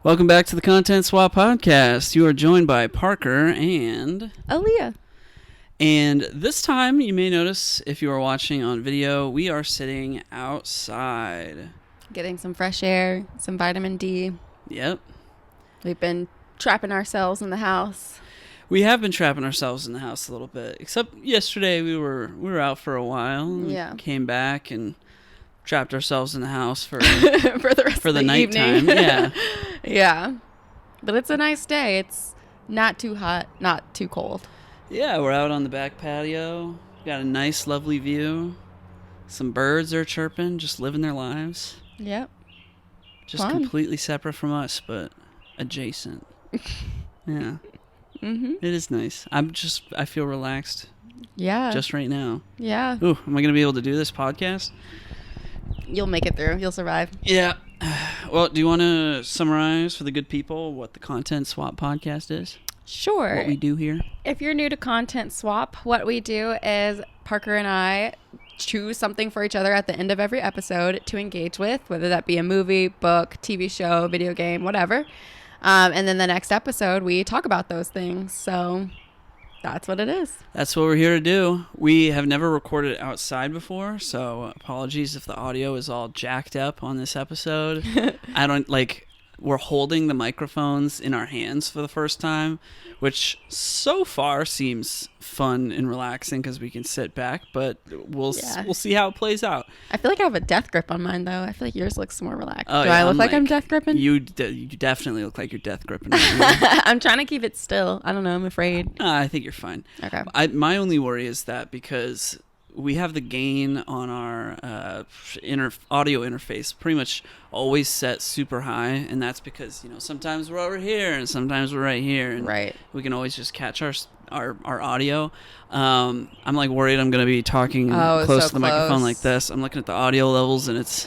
Welcome back to the Content Swap Podcast. You are joined by Parker and Aaliyah. And this time, you may notice, if you are watching on video, we are sitting outside. Getting some fresh air, some vitamin D. Yep. We've been trapping ourselves in the house. We have been trapping ourselves in the house a little bit. Except yesterday we were out for a while. Yeah. Came back and trapped ourselves in the house for for the rest for of the the nighttime. evening. Yeah. Yeah. But it's a nice day. It's not too hot, not too cold. Yeah, we're out on the back patio. Got a nice, lovely view. Some birds are chirping, just living their lives. Yep. Just Fun. completely separate from us, but adjacent. Yeah. Mm-hmm. It is nice. I feel relaxed Yeah. just right now. Yeah. Ooh, am I going to be able to do this podcast? You'll make it through. You'll survive. Yeah. Well, do you want to summarize for the good people what the Content Swap Podcast is? Sure. What we do here? If you're new to Content Swap, what we do is Parker and I choose something for each other at the end of every episode to engage with, whether that be a movie, book, TV show, video game, whatever. And then the next episode, we talk about those things. So that's what it is. That's what we're here to do. We have never recorded outside before, so apologies if the audio is all jacked up on this episode. We're holding the microphones in our hands for the first time, which so far seems fun and relaxing because we can sit back, but we'll see how it plays out. I feel like I have a death grip on mine, though. I feel like yours looks more relaxed. Oh, Do yeah, I look like I'm death gripping? You definitely look like you're death gripping. Right now. I'm trying to keep it still. I don't know. I'm afraid. I think you're fine. Okay. My only worry is that because we have the gain on our audio interface pretty much always set super high, and that's because sometimes we're over here and sometimes we're right here, and Right. we can always just catch our audio. I'm like worried I'm going to be talking close so to the microphone like this. I'm looking at the audio levels and it's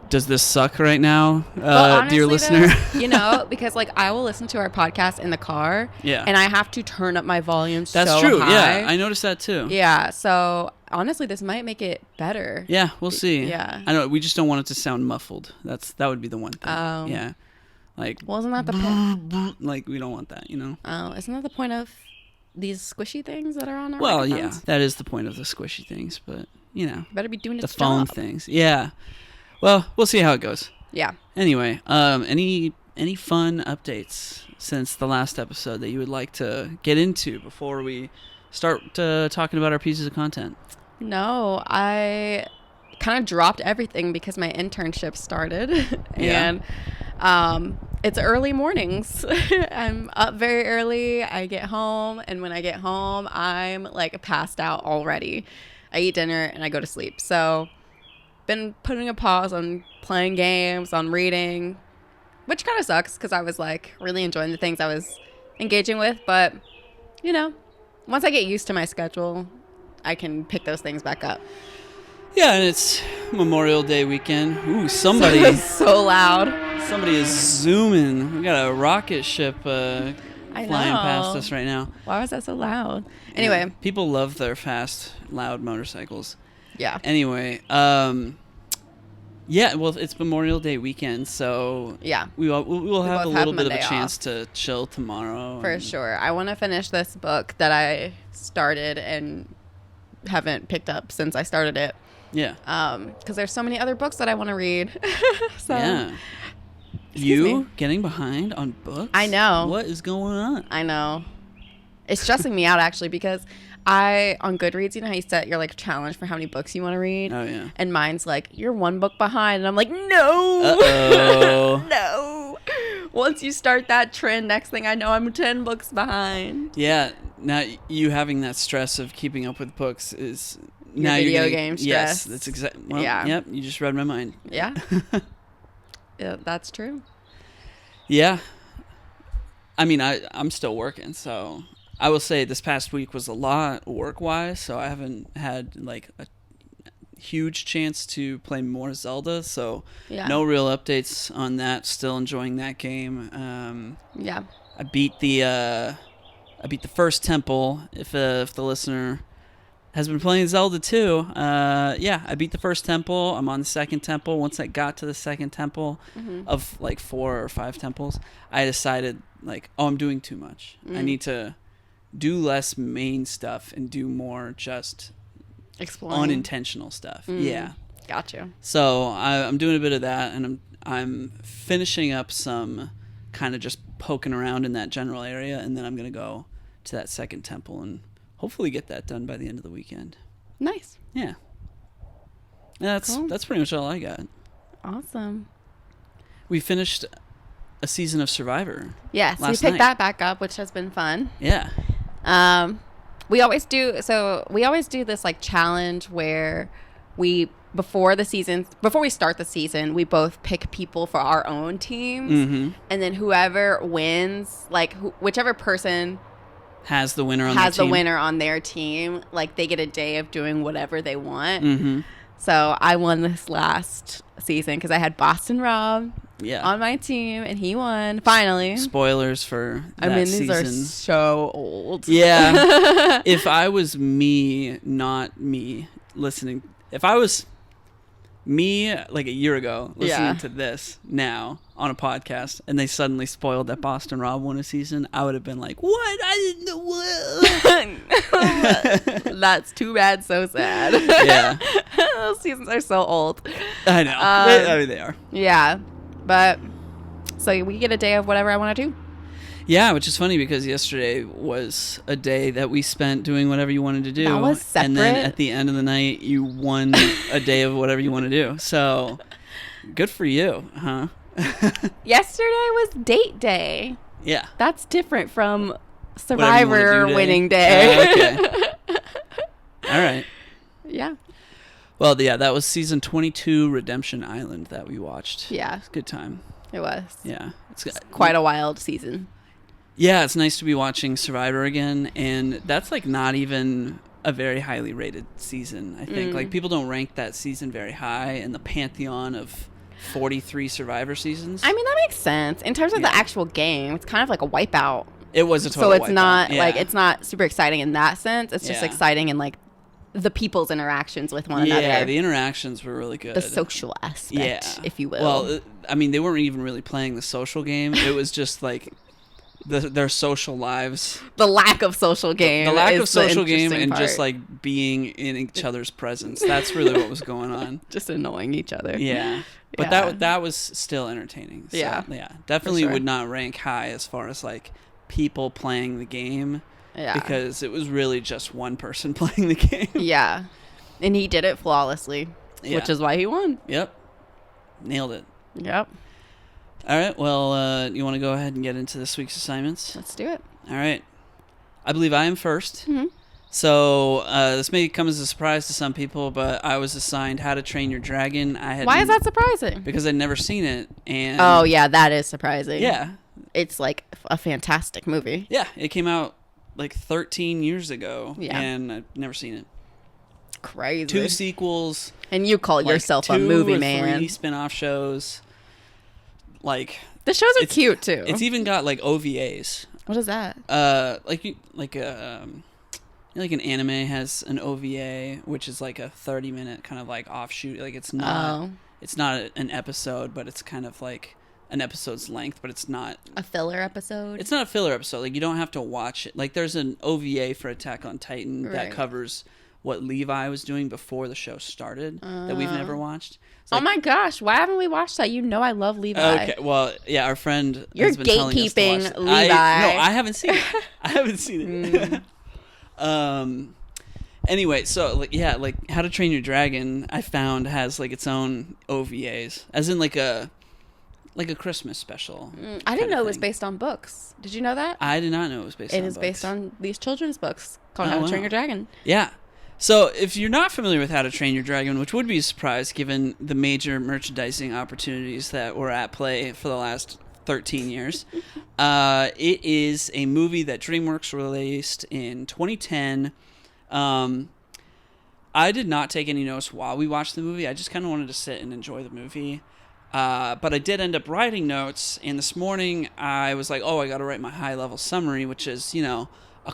does this suck right now, Honestly, dear listener? Though, because I will listen to our podcast in the car, Yeah. and I have to turn up my volume That's so true. high. Yeah, I noticed that too. Yeah, so honestly, this might make it better. Yeah, we'll see. Yeah. I know we just don't want it to sound muffled. That would be the one thing. Yeah. Well, isn't that the point? Like we don't want that, Oh, isn't that the point of these squishy things that are on our Well, yeah, microphones? that is the point of the squishy things, but Better be doing the its phone job. things. Yeah. Well, we'll see how it goes. Yeah. Anyway, any fun updates since the last episode that you would like to get into before we start talking about our pieces of content? No, I kind of dropped everything because my internship started. Yeah. And it's early mornings. I'm up very early. I get home, and when I get home, I'm passed out already. I eat dinner and I go to sleep. So been putting a pause on playing games, on reading, which kind of sucks because I was really enjoying the things I was engaging with. But, once I get used to my schedule, I can pick those things back up. Yeah, and it's Memorial Day weekend. Ooh, somebody So loud. Somebody is zooming. We got a rocket ship flying I know. past us right now. Why was that so loud? Anyway. Yeah, people love their fast, loud motorcycles. Yeah. Anyway, yeah, well, it's Memorial Day weekend, so Yeah. we'll have a both little have bit of a Monday chance off. to chill tomorrow. For sure. I want to finish this book that I started and haven't picked up since I started it. Yeah. Because there's so many other books that I want to read. So Yeah. Excuse You me. getting behind on books? I know. What is going on? I know. It's stressing me out, actually, because on Goodreads, how you set your challenge for how many books you want to read. Oh, yeah. And mine's you're one book behind. And I'm like, no. Uh-oh. No. Once you start that trend, next thing I know, I'm 10 books behind. Yeah, now you having that stress of keeping up with books is Your now video you're game Yes, stress. that's exactly. Well, Yeah. Yep, you just read my mind. Yeah. Yeah, that's true. Yeah. I mean, I'm still working, so I will say this past week was a lot work-wise, so I haven't had a huge chance to play more Zelda, so Yeah. no real updates on that. Still enjoying that game. Yeah. I beat the first temple. If the listener has been playing Zelda too. I beat the first temple. I'm on the second temple. Once I got to the second temple of like 4 or 5 temples, I decided like, oh, I'm doing too much. I need to do less main stuff and do more just exploring, unintentional stuff. Yeah. Gotcha. So I'm doing a bit of that, and I'm finishing up some kind of just poking around in that general area, and then I'm going to go to that second temple and hopefully get that done by the end of the weekend. Nice. Yeah. That's pretty much all I got. Awesome. We finished a season of Survivor. Yes, we picked that back up, which has been fun. Yeah. We always do this like challenge where before we start the season, we both pick people for our own teams, and then whoever wins, like whichever person has the winner on their team, like they get a day of doing whatever they want. So I won this last season because I had Boston Rob on my team, and he won finally. Spoilers for that these are so old. Yeah. If I was not me listening, if I was me like a year ago listening to this now on a podcast, and they suddenly spoiled that Boston Rob won a season, I would have been like, what? I didn't know. That's too bad. So sad. Yeah. Those seasons are so old. I know. They are. Yeah. But so we get a day of whatever I want to do. Yeah, which is funny because yesterday was a day that we spent doing whatever you wanted to do. That was separate. And then at the end of the night, you won a day of whatever you want to do. So good for you, huh? Yesterday was date day. Yeah. That's different from Survivor winning day. Okay. All right. Yeah. Well, yeah, that was season 22, Redemption Island, that we watched. Yeah. It's a good time. It was. Yeah. It's quite a wild season. Yeah, it's nice to be watching Survivor again, and that's like not even a very highly rated season, I think. Like, people don't rank that season very high in the pantheon of 43 Survivor seasons. I mean, that makes sense. In terms of the actual game, it's kind of like a wipeout. It was a total wipeout. So it's wipeout. not like, it's not super exciting in that sense. It's just exciting in like the people's interactions with one another. Yeah, the interactions were really good. The social aspect, if you will. Well, I mean, they weren't even really playing the social game. It was just like their social lives. The lack of social game. The lack of social game and part. just like being in each other's presence. That's really what was going on. Just annoying each other. Yeah. But that was still entertaining. So, yeah. Definitely would not rank high as far as like people playing the game. Yeah. Because it was really just one person playing the game. Yeah. And he did it flawlessly, which is why he won. Yep. Nailed it. Yep. All right. Well, you want to go ahead and get into this week's assignments? Let's do it. All right. I believe I am first. Mm-hmm. So this may come as a surprise to some people, but I was assigned How to Train Your Dragon. Why is that surprising? Because I'd never seen it. And oh, yeah, that is surprising. Yeah. It's like a fantastic movie. Yeah. It came out like 13 years ago. Yeah. And I've never seen it. Crazy. 2 sequels. And you call yourself a movie man. 2 or 3 spin-off shows. Like, the shows are cute too. It's even got like OVAs. What is that? Like an anime has an OVA, which is like a 30-minute kind of like offshoot. Like it's not an episode, but it's kind of like an episode's length, but it's not a filler episode. It's not a filler episode. Like you don't have to watch it. Like there's an OVA for Attack on Titan that covers what Levi was doing before the show started that we've never watched. Like, oh my gosh, why haven't we watched that? You know I love Levi. Okay, well, yeah, our friend You're has been telling us to watch Levi. I haven't seen it. I haven't seen it. Anyway, so like How to Train Your Dragon, I found has like its own OVAs, as in like a Christmas special. I didn't know it was based on books. Did you know that? I did not know it was based on books. It is based on these children's books called How to Train Your Dragon. Yeah. So if you're not familiar with How to Train Your Dragon, which would be a surprise given the major merchandising opportunities that were at play for the last 13 years, it is a movie that DreamWorks released in 2010. I did not take any notes while we watched the movie. I just kind of wanted to sit and enjoy the movie. But I did end up writing notes, and this morning I was like, I got to write my high-level summary, which is, a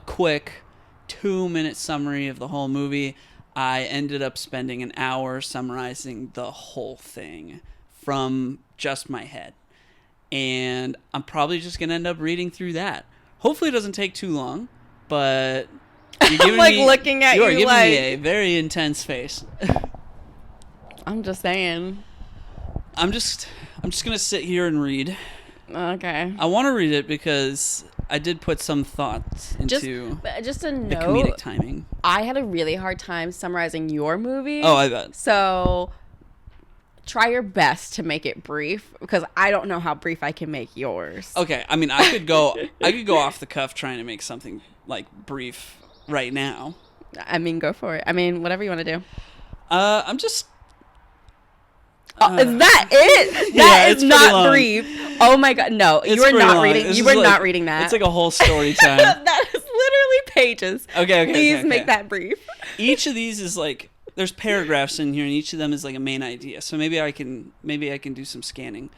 quick 2-minute summary of the whole movie. I ended up spending an hour summarizing the whole thing from just my head. And I'm probably just going to end up reading through that. Hopefully it doesn't take too long, but you're giving I'm me, looking at you are you giving like... me a very intense face. I'm just saying. I'm just going to sit here and read. Okay. I want to read it because I did put some thoughts into just a the note, comedic timing. I had a really hard time summarizing your movie. Oh, I bet. So try your best to make it brief, because I don't know how brief I can make yours. Okay, I mean, I could go off the cuff trying to make something like brief right now. I mean, go for it. I mean, whatever you want to do. I'm just... is that it? That is not brief. Oh my god, no! You were not reading. You were not reading that. It's like a whole story time. That is literally pages. Okay. Please make that brief. Each of these is like, there's paragraphs in here, and each of them is like a main idea. So maybe I can do some scanning.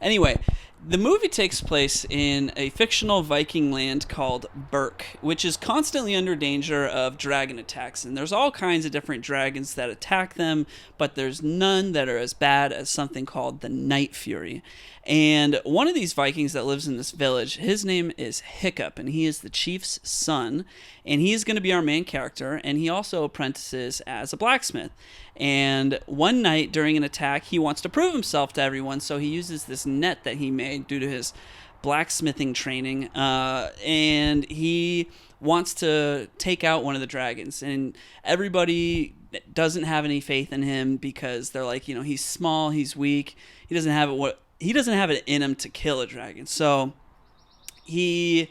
Anyway, the movie takes place in a fictional Viking land called Berk, which is constantly under danger of dragon attacks. And there's all kinds of different dragons that attack them, but there's none that are as bad as something called the Night Fury. And one of these Vikings that lives in this village, his name is Hiccup, and he is the chief's son. And he is going to be our main character, and he also apprentices as a blacksmith. And one night during an attack, he wants to prove himself to everyone, so he uses this net that he made due to his blacksmithing training, and he wants to take out one of the dragons. And everybody doesn't have any faith in him because they're like, he's small, he's weak, he doesn't have it in him to kill a dragon. So he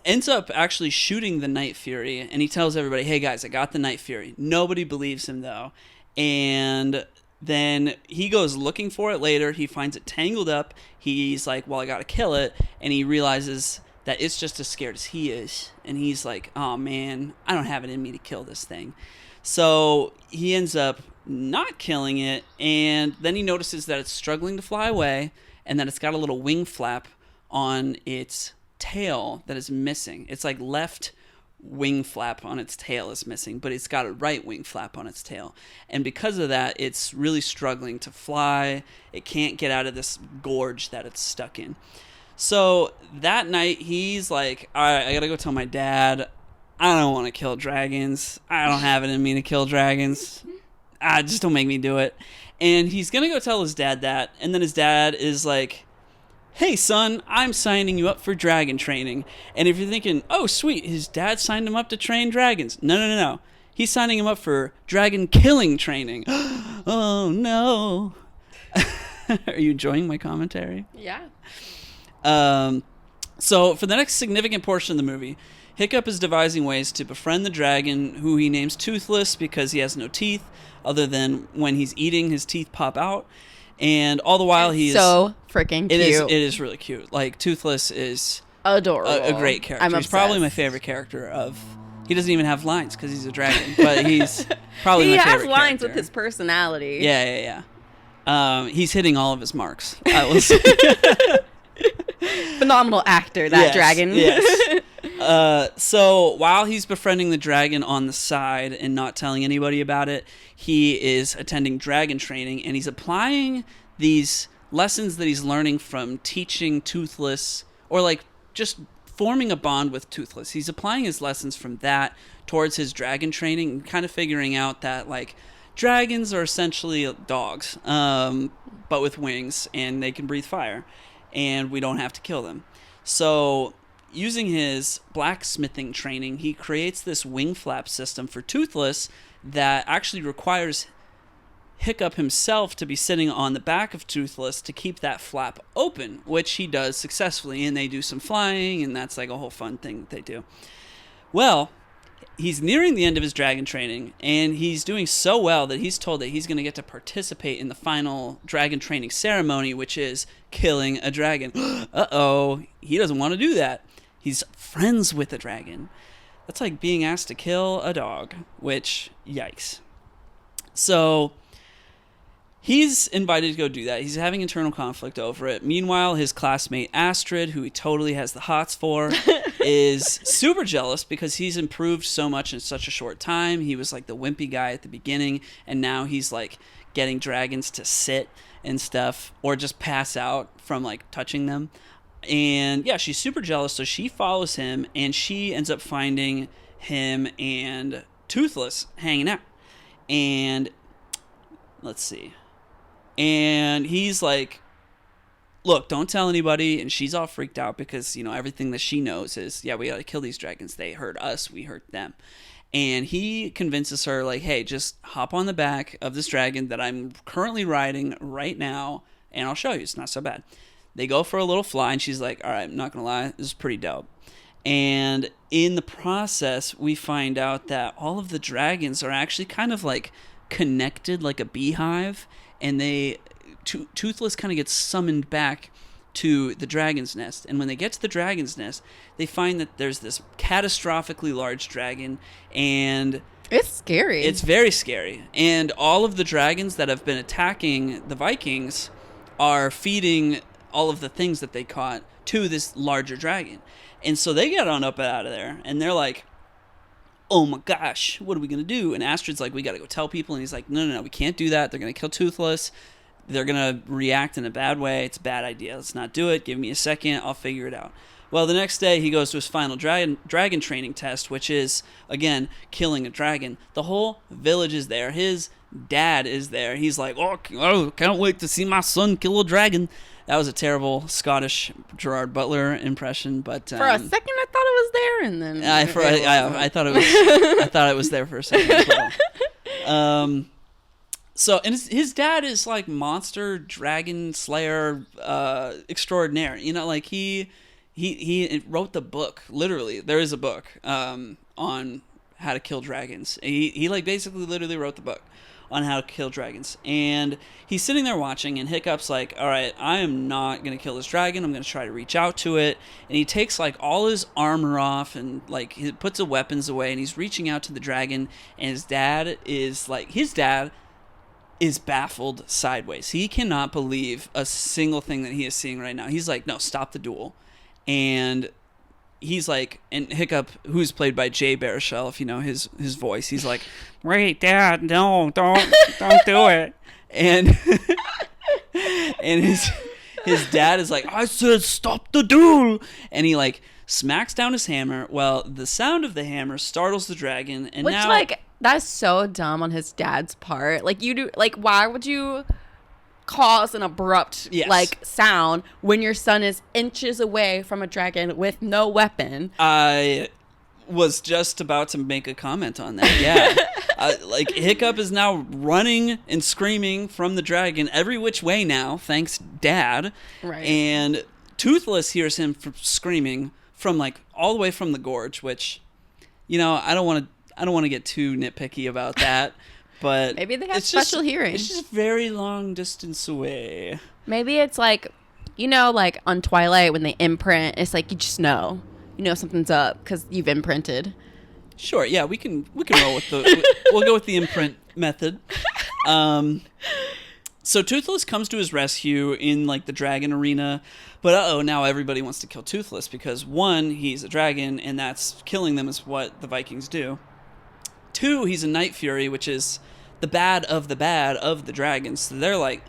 ends up actually shooting the Night Fury, and he tells everybody, hey guys, I got the Night Fury. Nobody believes him though. And then he goes looking for it later. He finds it tangled up. He's like, well, I gotta kill it. And he realizes that it's just as scared as he is. And he's like, oh man, I don't have it in me to kill this thing. So he ends up not killing it, and then he notices that it's struggling to fly away, and that it's got a little wing flap on its tail that is missing. It's like left wing flap on its tail is missing, but it's got a right wing flap on its tail. And because of that, it's really struggling to fly. It can't get out of this gorge that it's stuck in. So that night, he's like, all right, I gotta go tell my dad. I don't want to kill dragons. I don't have it in me to kill dragons. Just don't make me do it. And he's gonna go tell his dad that, and then his dad is like, hey son, I'm signing you up for dragon training. And if you're thinking, oh sweet, his dad signed him up to train dragons. No. He's signing him up for dragon killing training. Oh no. Are you enjoying my commentary? Yeah. So for the next significant portion of the movie, Hiccup is devising ways to befriend the dragon, who he names Toothless because he has no teeth, other than when he's eating, his teeth pop out. And all the while he's so freaking cute. It is really cute. Like, Toothless is adorable. A great character. I'm he's probably my favorite character of... He doesn't even have lines because he's a dragon, but he's probably my favorite character. He has lines with his personality. Yeah. He's hitting all of his marks. I will say. Phenomenal actor, that dragon. Yes. So while he's befriending the dragon on the side and not telling anybody about it, he is attending dragon training, and he's applying these lessons that he's learning from teaching Toothless, or like just forming a bond with Toothless. He's applying his lessons from that towards his dragon training, and kind of figuring out that like dragons are essentially dogs, but with wings, and they can breathe fire, and we don't have to kill them. So using his blacksmithing training, he creates this wing flap system for Toothless that actually requires Hiccup himself to be sitting on the back of Toothless to keep that flap open, which he does successfully, and they do some flying, and that's like a whole fun thing that they do. Well, he's nearing the end of his dragon training, and he's doing so well that he's told that he's going to get to participate in the final dragon training ceremony, which is killing a dragon. Uh-oh, he doesn't want to do that. He's friends with a dragon. That's like being asked to kill a dog, which, yikes. So He's invited to go do that. He's having internal conflict over it. Meanwhile, his classmate Astrid, who he totally has the hots for, is super jealous because he's improved so much in such a short time. He was like the wimpy guy at the beginning, and now he's like getting dragons to sit and stuff or just pass out from like touching them. And yeah, she's super jealous, so she follows him, and she ends up finding him and Toothless hanging out. And let's see. And he's like, look, don't tell anybody. And she's all freaked out because, you know, everything that she knows is, yeah, we got to kill these dragons. They hurt us. We hurt them. And he convinces her, like, hey, just hop on the back of this dragon that I'm currently riding right now, and I'll show you. It's not so bad. They go for a little fly, and she's like, all right, I'm not going to lie. This is pretty dope. And in the process, we find out that all of the dragons are actually kind of like connected like a beehive. And Toothless kind of gets summoned back to the dragon's nest. And when they get to the dragon's nest, they find that there's this catastrophically large dragon, and it's scary. It's very scary. And all of the dragons that have been attacking the Vikings are feeding all of the things that they caught to this larger dragon. And so they get on up out of there, and they're like, oh my gosh, what are we going to do? And Astrid's like, we got to go tell people. And he's like, no, we can't do that. They're going to kill Toothless. They're going to react in a bad way. It's a bad idea. Let's not do it. Give me a second. I'll figure it out. Well, the next day he goes to his final dragon training test, which is, again, killing a dragon. The whole village is there. His dad is there. He's like, oh, can't wait to see my son kill a dragon. That was a terrible Scottish Gerard Butler impression, but for a second I thought it was there, and then I thought it was I thought it was there for a second as well. So, and his dad is like monster dragon slayer extraordinaire. You know, like he wrote the book. Literally, there is a book on how to kill dragons. He like basically literally wrote the book on how to kill dragons. And he's sitting there watching, and Hiccup's like, all right, I am not going to kill this dragon. I'm going to try to reach out to it. And he takes like all his armor off and like he puts the weapons away, and he's reaching out to the dragon. And his dad is baffled sideways. He cannot believe a single thing that he is seeing right now. He's like, no, stop the duel. And he's like, and Hiccup, who's played by Jay Baruchel, if you know his voice, he's like, wait, Dad, no, don't do it. And and his dad is like, I said stop the duel. And he like smacks down his hammer. Well, the sound of the hammer startles the dragon, and now like that's so dumb on his dad's part. Like you do, like why would you cause an abrupt like sound when your son is inches away from a dragon with no weapon? I was just about to make a comment on that. Yeah. Like Hiccup is now running and screaming from the dragon every which way now, thanks Dad. Right. And Toothless hears him screaming from like all the way from the gorge, which, you know, I don't want to get too nitpicky about that. But maybe they have special hearing. It's just very long distance away. Maybe it's like, you know, like on Twilight when they imprint, it's like you just know something's up because you've imprinted. Sure, yeah, we can roll with we'll go with the imprint method. So Toothless comes to his rescue in like the dragon arena, but now everybody wants to kill Toothless because one, he's a dragon, and that's killing them is what the Vikings do. Two, he's a Night Fury, which is the bad of the dragons. So they're like,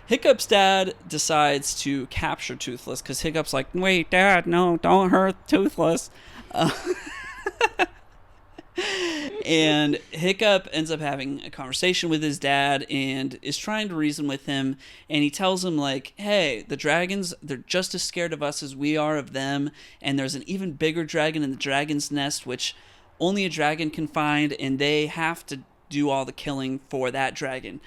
Hiccup's dad decides to capture Toothless because Hiccup's like, wait, Dad, no, don't hurt Toothless. And Hiccup ends up having a conversation with his dad and is trying to reason with him. And he tells him, like, hey, the dragons, they're just as scared of us as we are of them. And there's an even bigger dragon in the dragon's nest, which only a dragon can find, and they have to do all the killing for that dragon.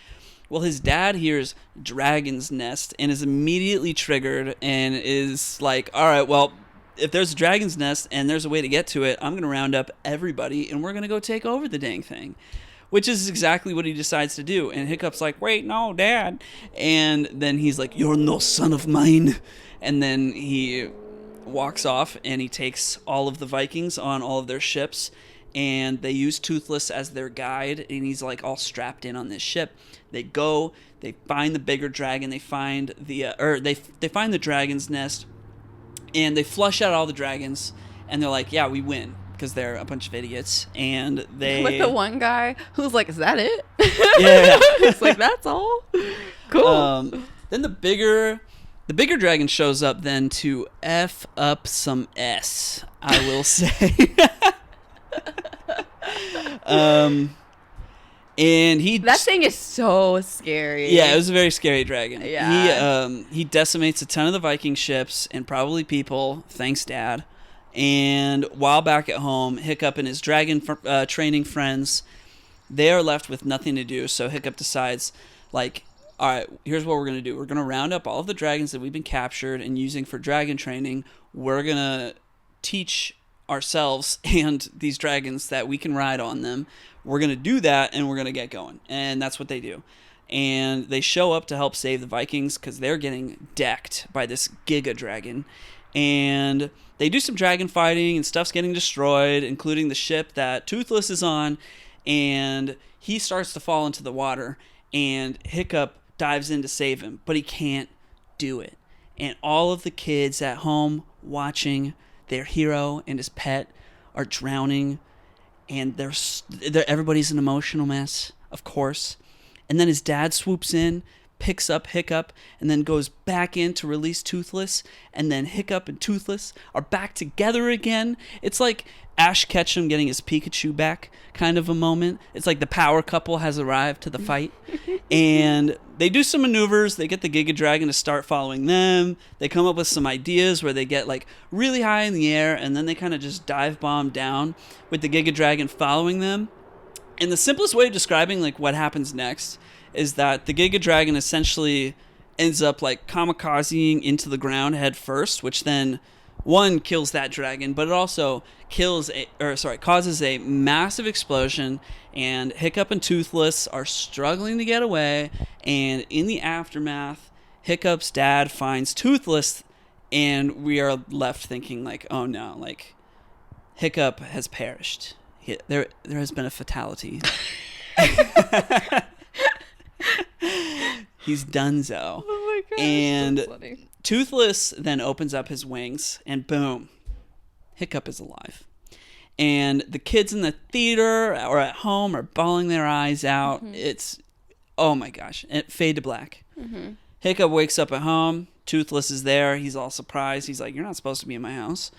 Well, his dad hears dragon's nest and is immediately triggered and is like, all right, well, if there's a dragon's nest and there's a way to get to it, I'm going to round up everybody and we're going to go take over the dang thing. Which is exactly what he decides to do. And Hiccup's like, wait, no, Dad. And then he's like, you're no son of mine. And then he walks off and he takes all of the Vikings on all of their ships, and they use Toothless as their guide, and he's like all strapped in on this ship. They go, they find the bigger dragon, they find they find the dragon's nest, and they flush out all the dragons, and they're like, yeah, we win, because they're a bunch of idiots. And they with the one guy who's like, is that it? Yeah. It's like, that's all. Cool. Then the bigger dragon shows up then to F up some S, I will say. And that thing is so scary. Yeah, it was a very scary dragon. Yeah. He decimates a ton of the Viking ships and probably people. Thanks, Dad. And while back at home, Hiccup and his dragon training friends, they are left with nothing to do. So Hiccup decides, like, all right, here's what we're going to do. We're going to round up all of the dragons that we've been captured and using for dragon training. We're going to teach ourselves and these dragons that we can ride on them. We're going to do that, and we're going to get going. And that's what they do. And they show up to help save the Vikings because they're getting decked by this Giga Dragon. And they do some dragon fighting, and stuff's getting destroyed, including the ship that Toothless is on. And he starts to fall into the water, and Hiccup dives in to save him, but he can't do it. And all of the kids at home watching their hero and his pet are drowning, and they're everybody's an emotional mess, of course. And then his dad swoops in, picks up Hiccup, and then goes back in to release Toothless, and then Hiccup and Toothless are back together again. It's like Ash Ketchum getting his Pikachu back kind of a moment. It's like the power couple has arrived to the fight. And they do some maneuvers. They get the Giga Dragon to start following them. They come up with some ideas where they get like really high in the air, and then they kind of just dive bomb down with the Giga Dragon following them. And the simplest way of describing like what happens next is that the Giga Dragon essentially ends up like kamikazing into the ground head first, which then one kills that dragon, but it also causes a massive explosion, and Hiccup and Toothless are struggling to get away. And in the aftermath, Hiccup's dad finds Toothless, and we are left thinking like, oh no, like Hiccup has perished. There has been a fatality. He's donezo. Oh my gosh, and that's funny. Toothless then opens up his wings, and boom, Hiccup is alive. And the kids in the theater or at home are bawling their eyes out. Mm-hmm. It's, oh my gosh, it fade to black. Mm-hmm. Hiccup wakes up at home. Toothless is there. He's all surprised. He's like, you're not supposed to be in my house.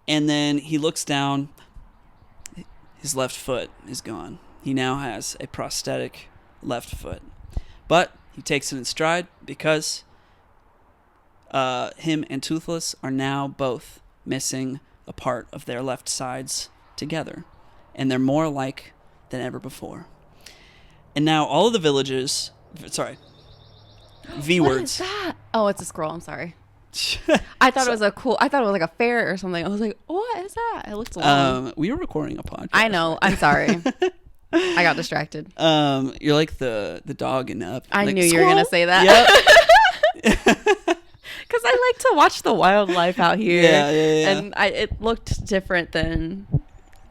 And then he looks down. His left foot is gone. He now has a prosthetic left foot. But he takes it in stride because him and Toothless are now both missing a part of their left sides together. And they're more alike than ever before. And now all of the villages... Sorry. V-words. What is that? Oh, it's a scroll. I'm sorry. I thought it was like a fair or something. I was like, what is that? It looks long. We were recording a podcast. I know. I'm sorry. I got distracted. You're like the dog in Up. I like, knew you were going to say that. Yep. Because I like to watch the wildlife out here. Yeah. And it looked different than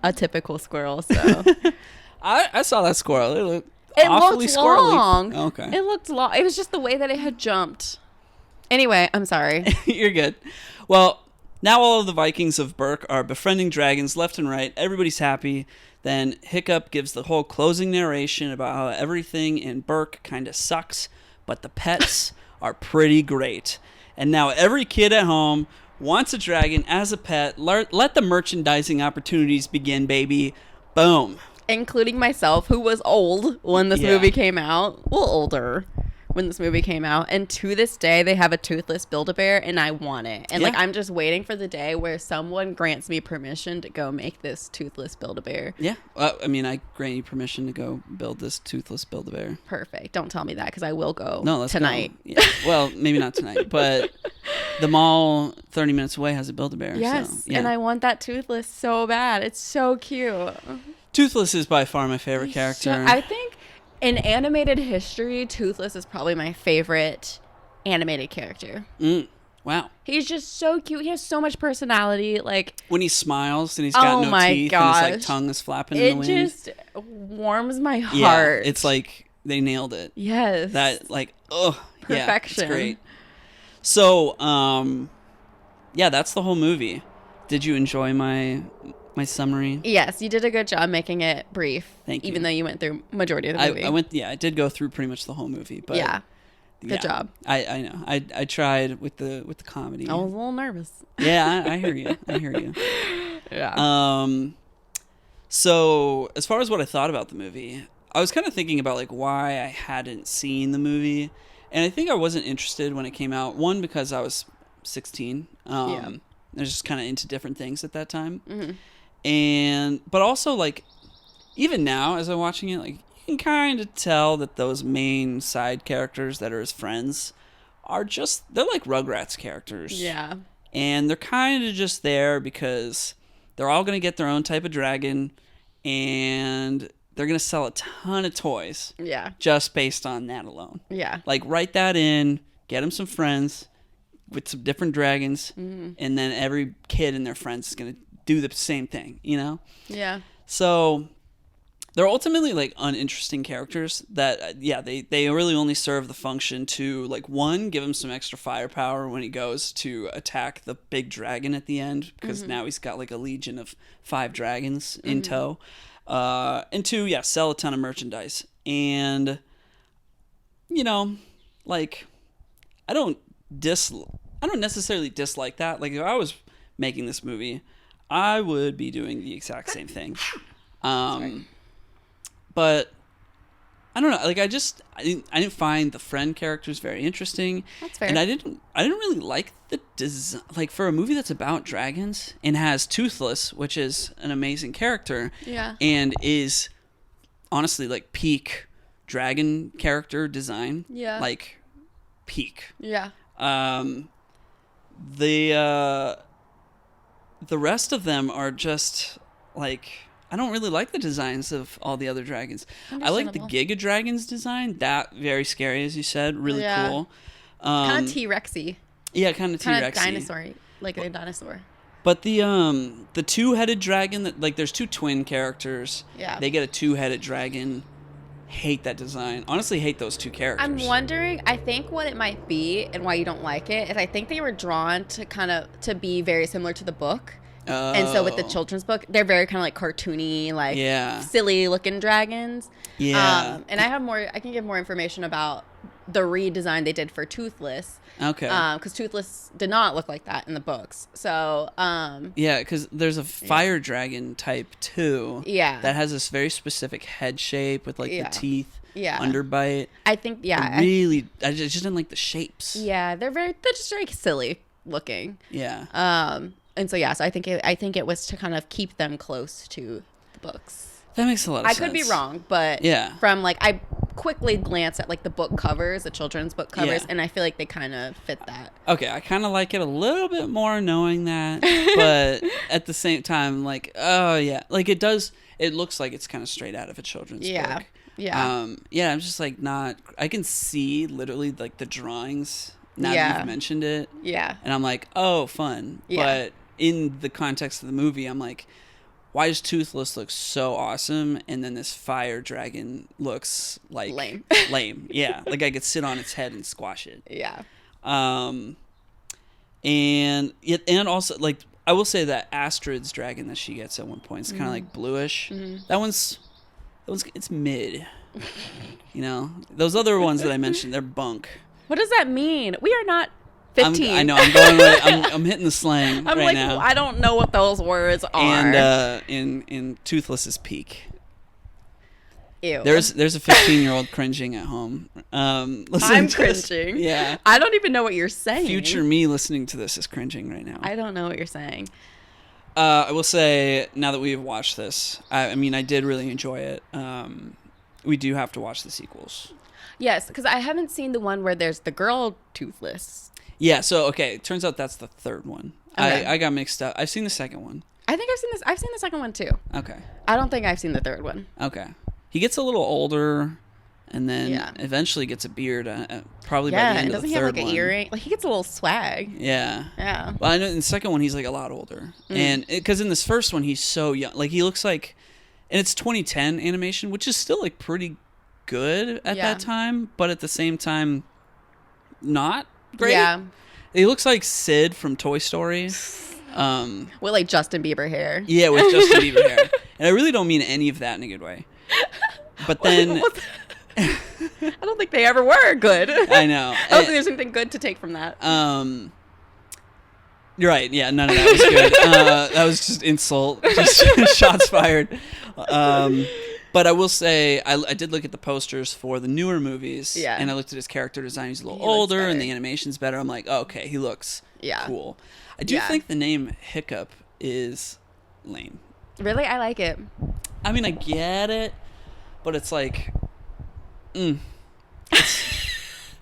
a typical squirrel. So I saw that squirrel. It looked looked squirrely. long. Okay. It looked long. It was just the way that it had jumped. Anyway, I'm sorry. You're good. Well, now all of the Vikings of Berk are befriending dragons left and right. Everybody's happy. Then Hiccup gives the whole closing narration about how everything in Berk kind of sucks, but the pets are pretty great. And now every kid at home wants a dragon as a pet. Let the merchandising opportunities begin, baby. Boom. Including myself, who was old when this movie came out. Well, older when this movie came out. And to this day, they have a Toothless Build-A-Bear, and I want it. And, I'm just waiting for the day where someone grants me permission to go make this Toothless Build-A-Bear. Yeah. I grant you permission to go build this Toothless Build-A-Bear. Perfect. Don't tell me that, because I will go let's tonight. Go. Yeah. Well, maybe not tonight, but the mall 30 minutes away has a Build-A-Bear. Yes, so, yeah. and I want that Toothless so bad. It's so cute. Toothless is by far my favorite character. I think in animated history, Toothless is probably my favorite animated character. Wow. He's just so cute. He has so much personality. Like, when he smiles and he's got no teeth and his like tongue is flapping in the wind. It just warms my heart. Yeah, it's like they nailed it. Yes. That like, perfection. Yeah, it's great. So, yeah, that's the whole movie. Did you enjoy my summary? Yes, you did a good job making it brief. Thank you. Even though you went through majority of the movie. I did go through pretty much the whole movie, but yeah. Good job. I know. I tried with the comedy. I was a little nervous. Yeah, I hear you. I hear you. Yeah. So as far as what I thought about the movie, I was kind of thinking about like why I hadn't seen the movie, and I think I wasn't interested when it came out. One, because I was 16. I was just kind of into different things at that time, but also like even now as I'm watching it, like. You can kind of tell that those main side characters that are his friends they're like Rugrats characters. Yeah. And they're kind of just there because they're all going to get their own type of dragon and they're going to sell a ton of toys. Yeah. Just based on that alone. Yeah. Like write that in, get them some friends with some different dragons, and then every kid and their friends is going to do the same thing, you know? Yeah. So they're ultimately like uninteresting characters that they really only serve the function to like one, give him some extra firepower when he goes to attack the big dragon at the end, because now he's got like a legion of 5 dragons in tow, and two, sell a ton of merchandise. And you know, like I don't necessarily dislike that. Like if I was making this movie, I would be doing the exact same thing. But I don't know. Like I didn't find the friend characters very interesting. That's fair. And I didn't really like the design. Like for a movie that's about dragons and has Toothless, which is an amazing character. Yeah. And is honestly like peak dragon character design. Yeah. Like peak. Yeah. The rest of them are just like. I don't really like the designs of all the other dragons. I like the Giga Dragon's design. That very scary, as you said. Really cool. Kind of T-Rexy. Yeah, kind of T-Rexy. Kind of dinosaur, like a dinosaur. But the 2-headed dragon, that like there's 2 twin characters. Yeah. They get a 2-headed dragon. Hate that design. Honestly, hate those 2 characters. I'm wondering. I think what it might be and why you don't like it is I think they were drawn to be very similar to the book. Oh. And so with the children's book, they're very kind of like cartoony, like silly looking dragons. Yeah. And I can give more information about the redesign they did for Toothless. Okay. Because Toothless did not look like that in the books. So. Yeah, because there's a fire dragon type too. Yeah. That has this very specific head shape with like the teeth. Yeah. Underbite. I think I just didn't like the shapes. Yeah, they're just very silly looking. Yeah. And so so I think it was to kind of keep them close to the books. That makes a lot of sense. I could be wrong, but from like I quickly glanced at like the book covers, the children's book covers, and I feel like they kind of fit that. Okay, I kind of like it a little bit more knowing that, but at the same time, like, oh yeah, like it does. It looks like it's kind of straight out of a children's book. Yeah. I'm just like not. I can see literally like the drawings now that you've mentioned it. Yeah. And I'm like, oh, fun. Yeah. But in the context of the movie, I'm like, why does Toothless look so awesome, and then this fire dragon looks like lame? Yeah, like I could sit on its head and squash it. Yeah. And also like I will say that Astrid's dragon that she gets at one point is kind of like bluish. That one's it's mid. You know, those other ones that I mentioned, they're bunk. What does that mean? We are not 15. I know. I'm going. I'm hitting the slang I'm right like, now. I don't know what those words are. And in Toothless's peak. Ew. There's a 15-year-old cringing at home. I'm Cringing. Yeah. I don't even know what you're saying. Future me listening to this is cringing right now. I don't know what you're saying. I will say, now that we've watched this, I mean, I did really enjoy it. We do have to watch the sequels. Yes, because I haven't seen the one where there's the girl Toothless. Yeah, so, okay, it turns out that's the third one. Okay. I got mixed up. I've seen the second one. I think I've seen the second one too. Okay. I don't think I've seen the third one. Okay. He gets a little older. and then Yeah. eventually gets a beard. Probably by the end and of doesn't the he have third like an one. earring? Like he gets a little swag. Yeah. Yeah. Well, I know in the second one he's like a lot older, and because in this first one he's so young, like he looks like, and it's 2010 animation, which is still like pretty good at that time, but at the same time, not great. Yeah. He looks like Sid from Toy Story. With like Justin Bieber hair. Yeah, with Justin Bieber hair, and I really don't mean any of that in a good way. But then. I don't think they ever were good. I know. I don't think there's anything good to take from that. You're right. Yeah, none of that was good. That was just insult. Just shots fired. But I will say, I did look at the posters for the newer movies. Yeah. And I looked at his character design. He's a little He looks older, and better. the animation's better. I'm like, oh, okay, he looks cool. I do Yeah. think the name Hiccup is lame. Really? I like it. I mean, I get it, but it's like, it's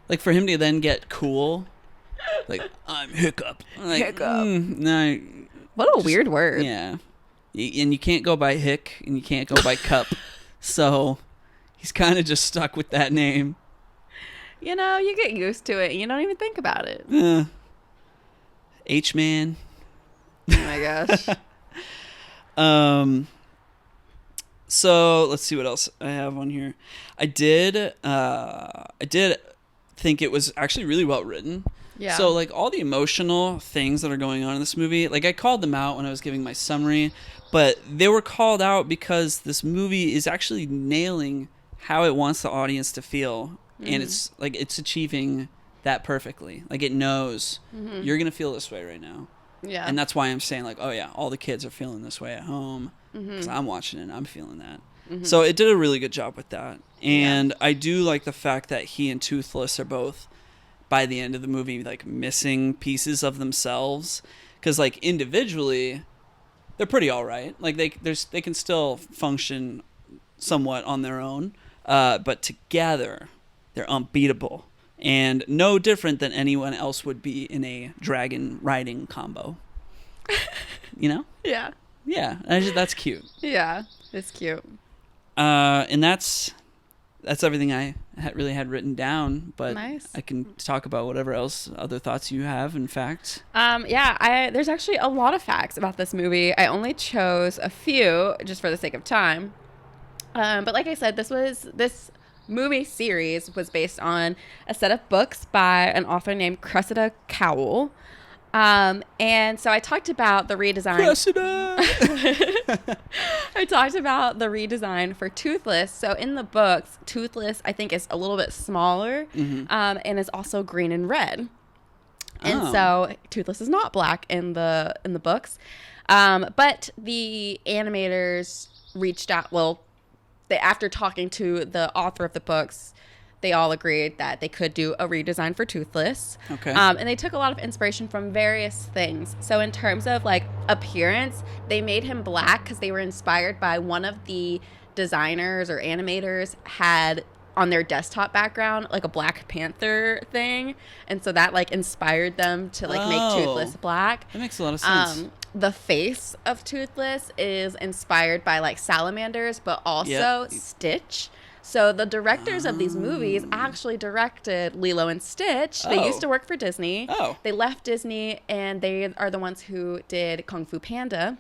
like for him to then get cool, like I'm Hiccup. Like, Hiccup. No. What a weird word. Yeah, and you can't go by Hick, and you can't go by Cup, so he's kind of just stuck with that name. You know, you get used to it and you don't even think about it. H-Man. Oh my gosh. So let's see what else I have on here. I did think it was actually really well written. Yeah. So like all the emotional things that are going on in this movie, like I called them out when I was giving my summary, but they were called out because this movie is actually nailing how it wants the audience to feel, and it's like it's achieving that perfectly. Like it knows you're gonna feel this way right now. Yeah. And that's why I'm saying like, oh yeah, all the kids are feeling this way at home because I'm watching it and I'm feeling that. So it did a really good job with that. And I do like the fact that he and Toothless are both, by the end of the movie, like missing pieces of themselves. Because like individually, they're pretty all right. Like they can still function somewhat on their own. But together, they're unbeatable. And no different than anyone else would be in a dragon riding combo. You know? Yeah. Yeah, that's cute. Yeah. It's cute. And that's everything I really had written down. But Nice. I can talk about whatever else, other thoughts you have, in fact. There's actually a lot of facts about this movie. I only chose a few just for the sake of time. But like I said, this movie series was based on a set of books by an author named Cressida Cowell. And so I talked about the redesign. Cressida! I talked about the redesign for Toothless. So in the books, Toothless, I think, is a little bit smaller, and is also green and red. And so Toothless is not black in the books. But the animators reached out. Well, after talking to the author of the books, they all agreed that they could do a redesign for Toothless. Okay. And they took a lot of inspiration from various things. So in terms of like appearance, they made him black because they were inspired by one of the designers or animators had on their desktop background like a Black Panther thing, and so that like inspired them to like make Toothless black. That makes a lot of sense. The face of Toothless is inspired by like salamanders, but also Stitch. So the directors of these movies actually directed Lilo and Stitch. They used to work for Disney. They left Disney, and they are the ones who did Kung Fu Panda.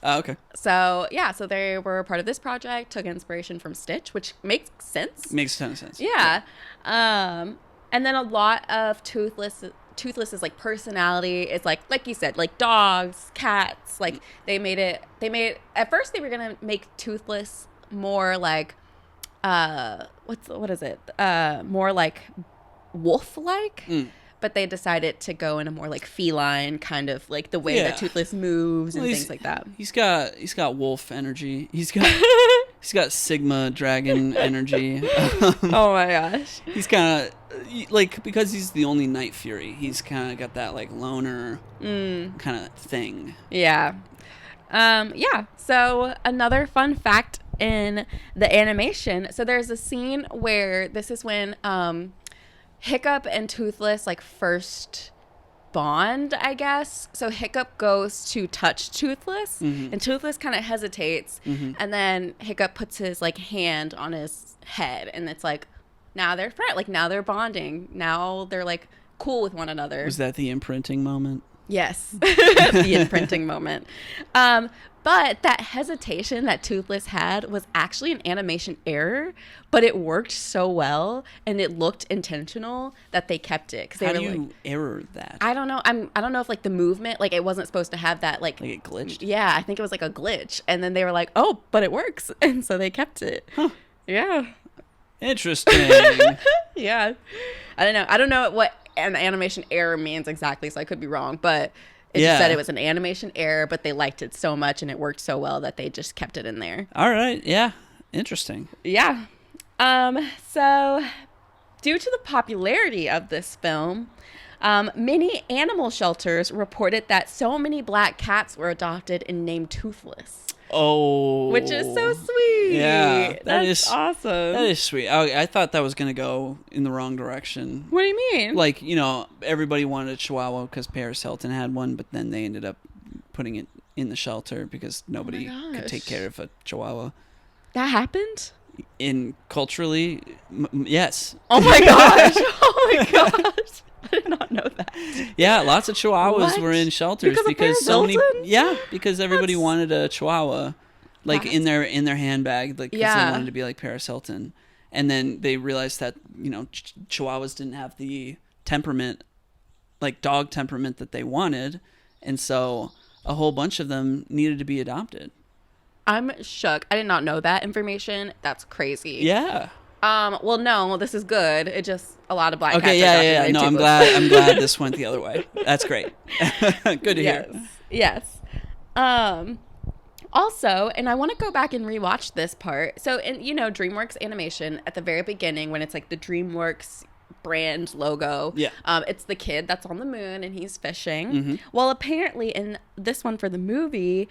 Okay. So yeah, so they were part of this project, took inspiration from Stitch, which makes sense. Makes a ton of sense. Yeah. And then a lot of Toothless's like personality is like you said, like dogs, cats. Like they made at first they were gonna make Toothless more like what is it? More like wolf-like. But they decided to go in a more like feline kind of like the way that Toothless moves and things like that. He's got wolf energy. He's got Sigma dragon energy. Oh my gosh. He's kind of like, because he's the only Night Fury, he's kind of got that like loner kind of thing. Yeah. So another fun fact in the animation. So there's a scene where this is when Hiccup and Toothless like first bond, I guess. So Hiccup goes to touch Toothless, and Toothless kind of hesitates, and then Hiccup puts his like hand on his head, and it's like, now they're friends. Like, now they're bonding. Now they're like cool with one another. Was that the imprinting moment? Yes, the imprinting moment. But that hesitation that Toothless had was actually an animation error, but it worked so well and it looked intentional that they kept it. How do you error that? I don't know. I don't know if like the movement, like it wasn't supposed to have that like it glitched? Yeah, I think it was like a glitch. And then they were like, oh, but it works. And so they kept it. Huh. Yeah. Interesting. Yeah. I don't know what an animation error means exactly, so I could be wrong, but it just said it was an animation error, but they liked it so much and it worked so well that they just kept it in there. All right. Yeah. Interesting. Yeah. So due to the popularity of this film, many animal shelters reported that so many black cats were adopted and named Toothless. Oh. Which is so sweet. Yeah. That's awesome. That is sweet. I thought that was going to go in the wrong direction. What do you mean? Like, everybody wanted a Chihuahua because Paris Hilton had one, but then they ended up putting it in the shelter because nobody could take care of a Chihuahua. That happened? Culturally, yes. Oh my gosh. Oh my gosh. I did not know that. Yeah, lots of Chihuahuas were in shelters because so many. Yeah, because everybody wanted a Chihuahua, like in their handbag, like because they wanted to be like Paris Hilton, and then they realized that Chihuahuas didn't have the temperament, like dog temperament that they wanted, and so a whole bunch of them needed to be adopted. I'm shook. I did not know that information. That's crazy. Yeah. Well, no, this is good. It just a lot of black cats. Okay, yeah. No, I'm glad this went the other way. That's great. Good to hear. Yes. Also, and I want to go back and rewatch this part. So, in DreamWorks animation at the very beginning, when it's like the DreamWorks brand logo, it's the kid that's on the moon and he's fishing. Well, apparently in this one for the movie,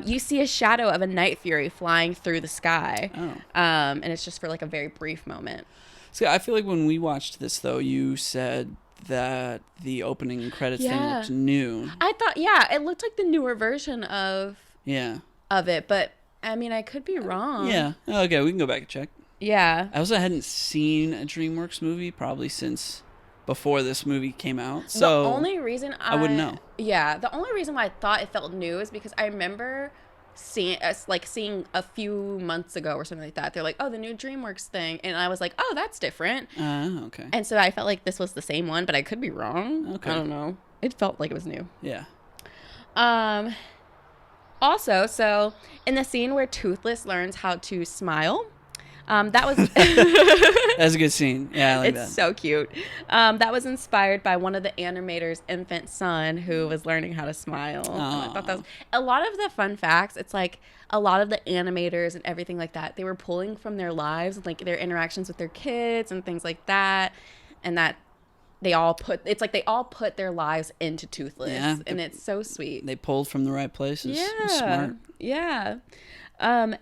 you see a shadow of a night fury flying through the sky. And it's just for like a very brief moment. So I feel like when we watched this, though, you said that the opening credits thing looked new. I thought, it looked like the newer version of it, but I mean, I could be wrong. Yeah. Okay, we can go back and check. Yeah. I also hadn't seen a DreamWorks movie probably since before this movie came out. So the only reason I wouldn't know. Yeah, the only reason why I thought it felt new is because I remember seeing a few months ago or something like that. They're like, oh, the new DreamWorks thing, and I was like, oh, that's different. Okay. And so I felt like this was the same one, but I could be wrong. Okay. I don't know. It felt like it was new. Yeah. Also, so in the scene where Toothless learns how to smile, that was that's a good scene. Yeah, I like that. It's so cute. That was inspired by one of the animator's infant son who was learning how to smile. And I thought that was a lot of the fun facts. It's like a lot of the animators and everything like that, they were pulling from their lives, like their interactions with their kids and things like that, and that they all put their lives into Toothless, and it's so sweet. They pulled from the right places. Yeah, smart. Yeah.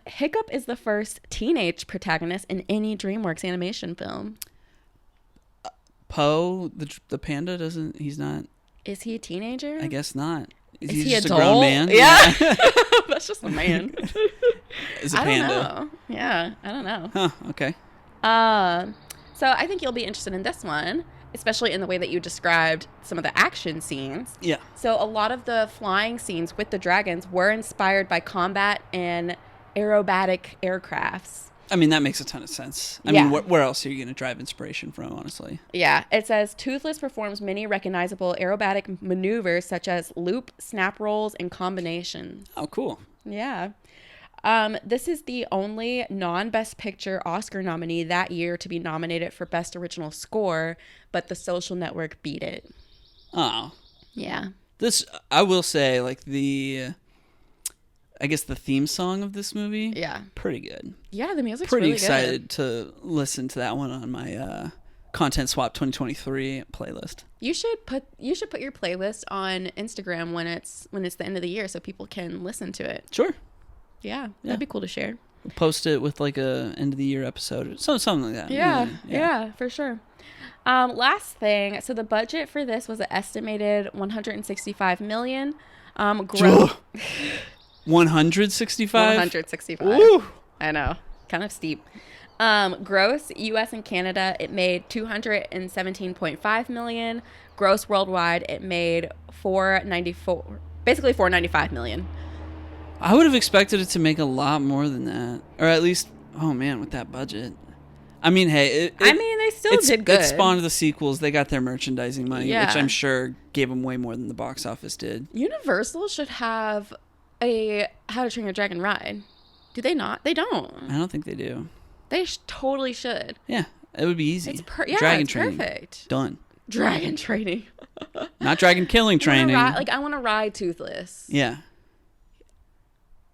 Hiccup is the first teenage protagonist in any DreamWorks animation film. Poe, the panda, he's not. Is he a teenager? I guess not. Is he just adult? A grown man? Yeah. That's just a man. Is a panda. I don't know. Yeah, I don't know. Huh, okay. So I think you'll be interested in this one, especially in the way that you described some of the action scenes. Yeah. So a lot of the flying scenes with the dragons were inspired by combat and aerobatic aircrafts. I mean, that makes a ton of sense. I mean, where else are you going to drive inspiration from, honestly? Yeah. It says, Toothless performs many recognizable aerobatic maneuvers such as loop, snap rolls, and combination. Oh, cool. Yeah. This is the only non-Best Picture Oscar nominee that year to be nominated for Best Original Score, but The Social Network beat it. Oh. Yeah. This, I will say, like, I guess the theme song of this movie, pretty good. Yeah, the music's pretty really excited to listen to that one on my Content Swap 2023 playlist. You should put your playlist on Instagram when it's the end of the year so people can listen to it. Sure. Yeah, that'd be cool to share. We'll post it with like a end of the year episode, something like that. Yeah, for sure. Last thing. So the budget for this was an estimated 165 million. 165. 165. Ooh. I know, kind of steep. Gross U.S. and Canada, it made 217.5 million. Gross worldwide, it made 495 million. I would have expected it to make a lot more than that, or at least, oh man, with that budget. I mean, hey, they still did good. It spawned the sequels. They got their merchandising money, Yeah. which I'm sure gave them way more than the box office did. Universal should have a How to Train Your Dragon ride. Do they not? They don't. I don't think they do. They totally should. Yeah, it would be easy. It's Dragon training. perfect. Done. Dragon training. Not dragon killing training. I want to ride Toothless. Yeah.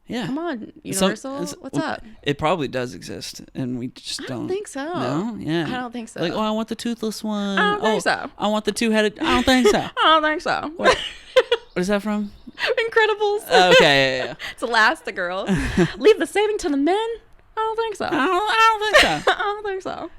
Yeah. Come on, Universal. What's up? It probably does exist, and we just don't. I don't think so. No? Yeah. I don't think so. Like, oh, I want the toothless one. I don't think so. I want the two-headed. I don't think so. I don't think so. What is that from? Incredibles. Okay. Yeah. It's Elastigirl. Leave the saving to the men. I don't think so. I don't think so. I don't think so.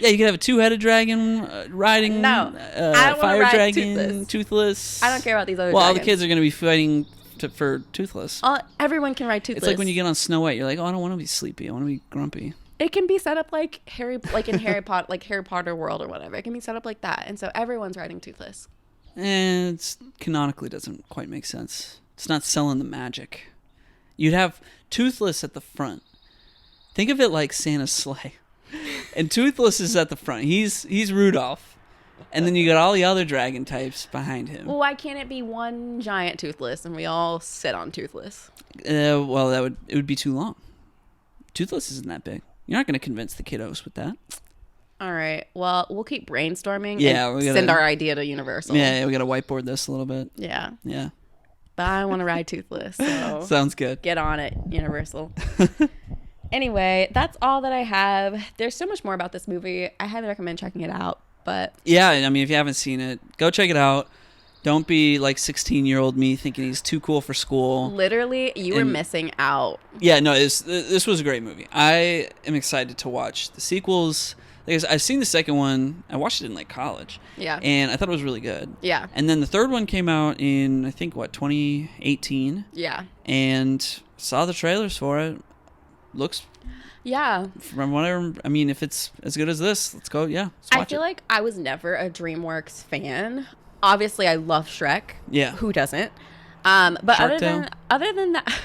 Yeah, you could have a two-headed dragon riding. No, I don't fire ride dragon, toothless. I don't care about these other Well, all dragons. the kids are going to be fighting for toothless. Everyone can ride Toothless. It's like when you get on Snow White, you're like, oh, I don't want to be sleepy. I want to be grumpy. It can be set up like Harry Potter world or whatever. It can be set up like that, and so everyone's riding Toothless. And it's canonically doesn't quite make sense. It's not selling the magic. You'd have Toothless at the front. Think of it like Santa's sleigh. And Toothless is at the front. He's Rudolph. And then you got all the other dragon types behind him. Well, why can't it be one giant Toothless and we all sit on Toothless? Well, it would be too long. Toothless isn't that big. You're not going to convince the kiddos with that. All right. Well, we'll keep brainstorming and send our idea to Universal. Yeah, we got to whiteboard this a little bit. Yeah. Yeah. But I want to ride Toothless. So sounds good. Get on it, Universal. Anyway, that's all that I have. There's so much more about this movie. I highly recommend checking it out. But yeah, I mean, if you haven't seen it, go check it out. Don't be like 16-year-old me thinking he's too cool for school. Literally, you were missing out. Yeah, no, this was a great movie. I am excited to watch the sequels. Like I've seen the second one. I watched it in like college. Yeah. And I thought it was really good. Yeah. And then the third one came out in, I think, 2018. Yeah. And saw the trailers for it. Looks... Yeah. From whatever, I mean, if it's as good as this, let's go. Yeah. I feel like I was never a DreamWorks fan. Obviously, I love Shrek. Yeah. Who doesn't? But other than that,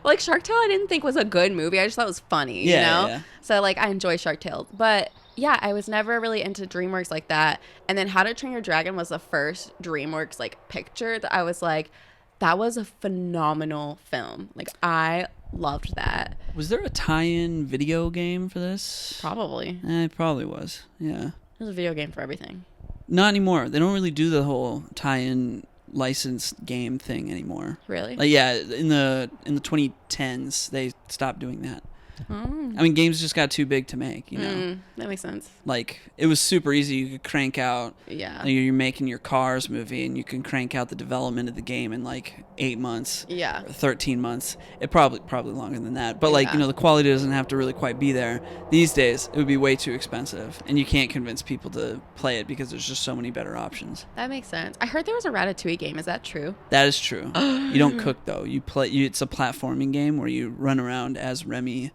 like Shark Tale, I didn't think was a good movie. I just thought it was funny. Yeah, you know. Yeah. So like, I enjoy Shark Tale, but yeah, I was never really into DreamWorks like that. And then How to Train Your Dragon was the first DreamWorks like picture that I was like, that was a phenomenal film. Like I loved that. Was there a tie-in video game for this? Probably. It probably was. Yeah. There's a video game for everything. Not anymore. They don't really do the whole tie-in licensed game thing anymore. Really? Like yeah, in the 2010s they stopped doing that. Oh. I mean, games just got too big to make, you know. That makes sense. Like it was super easy. You could crank out. Yeah. Like, you're making your Cars movie, and you can crank out the development of the game in like 8 months. Yeah. Or 13 months. It probably longer than that. But like the quality doesn't have to really quite be there. These days, it would be way too expensive, and you can't convince people to play it because there's just so many better options. That makes sense. I heard there was a Ratatouille game. Is that true? That is true. You don't cook though. You play. It's a platforming game where you run around as Remy.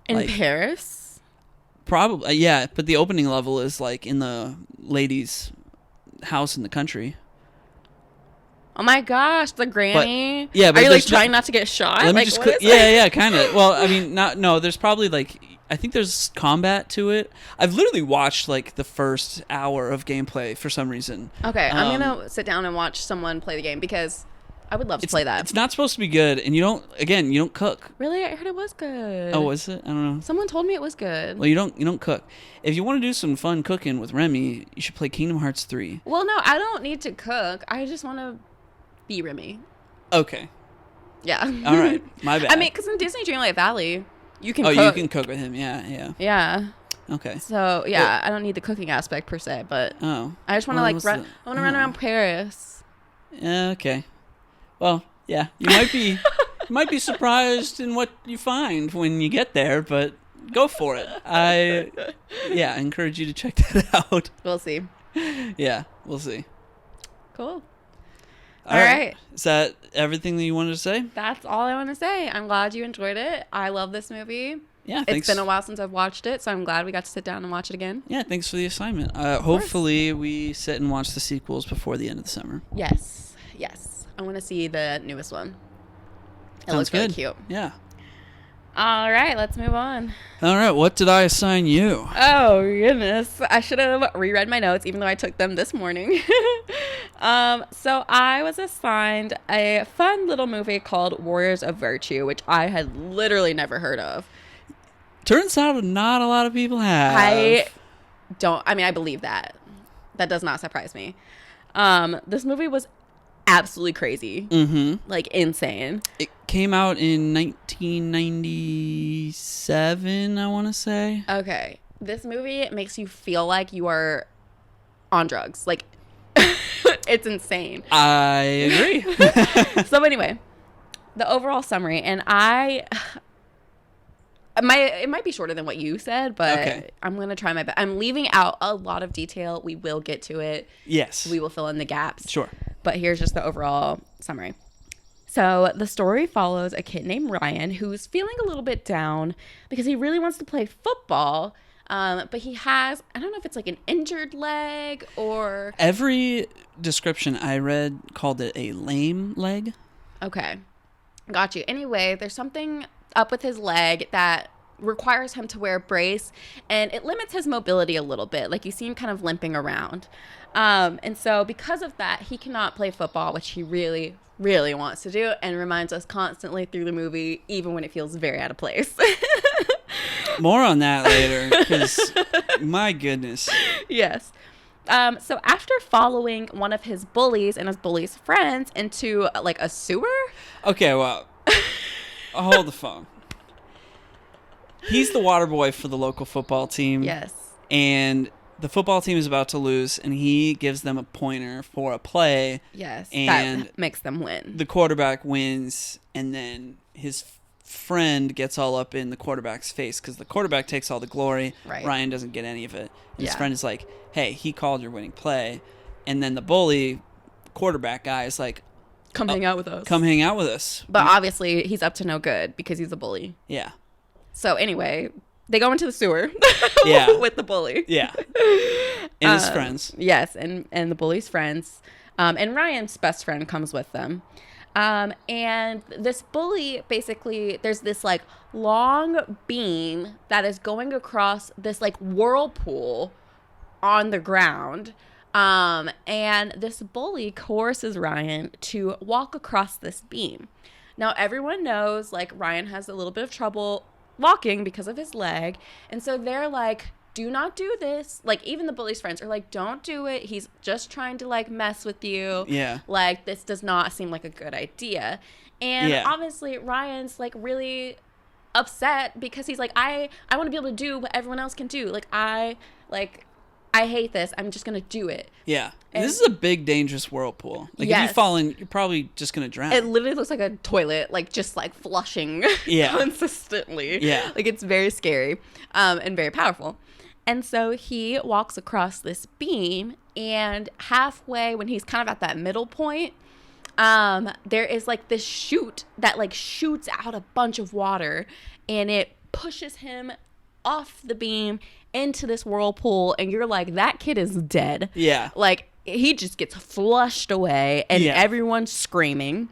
In Paris? Probably, yeah. But the opening level is like in the lady's house in the country. Oh my gosh, the granny. But, yeah, but are you like trying not to get shot? Let me like, just what is yeah, kind of. Well, I mean, no. There's probably like I think there's combat to it. I've literally watched like the first hour of gameplay for some reason. Okay, I'm gonna sit down and watch someone play the game because I would love to play that. It's not supposed to be good, and you don't cook. Really? I heard it was good. Oh, was it? I don't know. Someone told me it was good. Well, you don't cook. If you want to do some fun cooking with Remy, you should play Kingdom Hearts 3. Well, no, I don't need to cook. I just want to be Remy. Okay. Yeah. All right. My bad. I mean, because in Disney Dreamlight Valley, you can cook. Oh, you can cook with him. Yeah. Yeah. Okay. So, yeah, I don't need the cooking aspect per se, but I just want to run. I want to run around Paris. Yeah, okay. Well, yeah, you might be might be surprised in what you find when you get there, but go for it. I encourage you to check that out. We'll see. Yeah, we'll see. Cool. All right. Is that everything that you wanted to say? That's all I want to say. I'm glad you enjoyed it. I love this movie. Yeah, thanks. It's been a while since I've watched it, so I'm glad we got to sit down and watch it again. Yeah, thanks for the assignment. Hopefully we sit and watch the sequels before the end of the summer. Yes. I want to see the newest one. It looks really cute. Yeah. All right, let's move on. All right, what did I assign you? Oh, goodness. I should have reread my notes, even though I took them this morning. So I was assigned a fun little movie called Warriors of Virtue, which I had literally never heard of. Turns out not a lot of people have. I believe that. That does not surprise me. This movie was absolutely crazy. Mm-hmm. Like, insane. It came out in 1997, I want to say. Okay. This movie makes you feel like you are on drugs. Like, it's insane. I agree. So anyway, the overall summary, and it might be shorter than what you said, but okay. I'm going to try my best. I'm leaving out a lot of detail. We will get to it. Yes. We will fill in the gaps. Sure. But here's just the overall summary. So the story follows a kid named Ryan who's feeling a little bit down because he really wants to play football, but he has, I don't know if it's like an injured leg or... Every description I read called it a lame leg. Okay. Got you. Anyway, there's something up with his leg that requires him to wear a brace, and it limits his mobility a little bit. Like, you see him kind of limping around. And so because of that, he cannot play football, which he really, really wants to do, and reminds us constantly through the movie, even when it feels very out of place. More on that later, because my goodness. Yes. So after following one of his bullies and his bully's friends into like a sewer. Okay, well, hold the phone. He's the water boy for the local football team. Yes. And the football team is about to lose, and he gives them a pointer for a play. Yes. And that makes them win. The quarterback wins, and then his friend gets all up in the quarterback's face because the quarterback takes all the glory. Right. Ryan doesn't get any of it. And his friend is like, hey, he called your winning play. And then the bully quarterback guy is like, come hang out with us. Come hang out with us. But obviously he's up to no good because he's a bully. Yeah. So anyway, they go into the sewer with the bully. Yeah. And his friends. Yes, and the bully's friends. And Ryan's best friend comes with them. And this bully, basically, there's this like long beam that is going across this like whirlpool on the ground. And this bully coerces Ryan to walk across this beam. Now, everyone knows like Ryan has a little bit of trouble walking because of his leg. And so they're like, do not do this. Like, even the bully's friends are like, don't do it. He's just trying to like mess with you. Yeah. Like, this does not seem like a good idea. And obviously Ryan's like really upset because he's like, I want to be able to do what everyone else can do. Like, I hate this. I'm just going to do it. Yeah. And this is a big, dangerous whirlpool. Like, if you fall in, you're probably just going to drown. It literally looks like a toilet, like, just, like, flushing consistently. Yeah. Like, it's very scary and very powerful. And so he walks across this beam, and halfway, when he's kind of at that middle point, there is, like, this chute that, like, shoots out a bunch of water, and it pushes him off the beam into this whirlpool, and you're like, that kid is dead. Yeah. Like, he just gets flushed away, and everyone's screaming.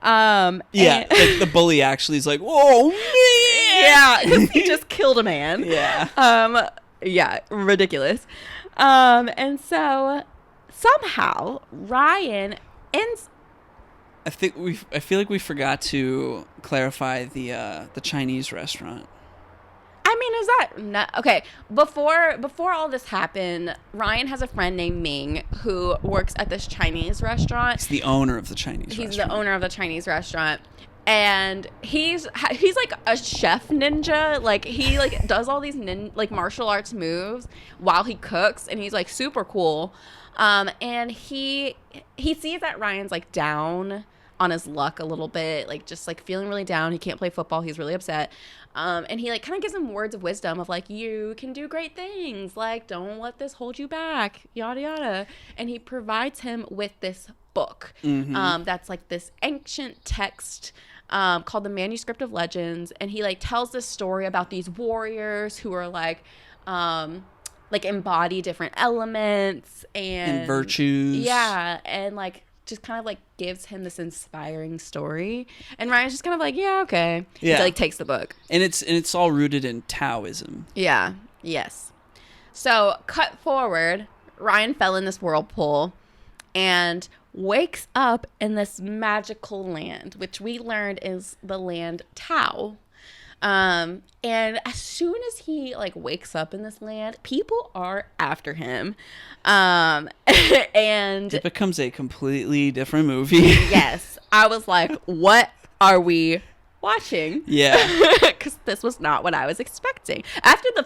Like the bully actually is like, whoa, man! Yeah, because he just killed a man. Yeah. Yeah, ridiculous. And so somehow Ryan ends. I feel like we forgot to clarify the Chinese restaurant. I mean, is that not okay? Before all this happened, Ryan has a friend named Ming who works at this Chinese restaurant. He's the owner of the Chinese restaurant. He's the owner of the Chinese restaurant. And he's like a chef ninja. Like, he like does all these like martial arts moves while he cooks, and he's like super cool. And he sees that Ryan's like down, on his luck a little bit, like just like feeling really down. He can't play football. He's really upset. And he like kind of gives him words of wisdom of like, you can do great things. Like, don't let this hold you back, yada, yada. And he provides him with this book. That's like this ancient text called the Manuscript of Legends. And he like tells this story about these warriors who are like embody different elements and virtues. Yeah. And like, just kind of like gives him this inspiring story, and Ryan's just kind of like, yeah, okay. Yeah. He like takes the book, and it's all rooted in Taoism. Yeah. Yes. So cut forward, Ryan fell in this whirlpool and wakes up in this magical land, which we learned is the land Tao. And as soon as he like wakes up in this land, people are after him. And it becomes a completely different movie. Yes. I was like, what are we watching? Yeah. Because this was not what I was expecting. After the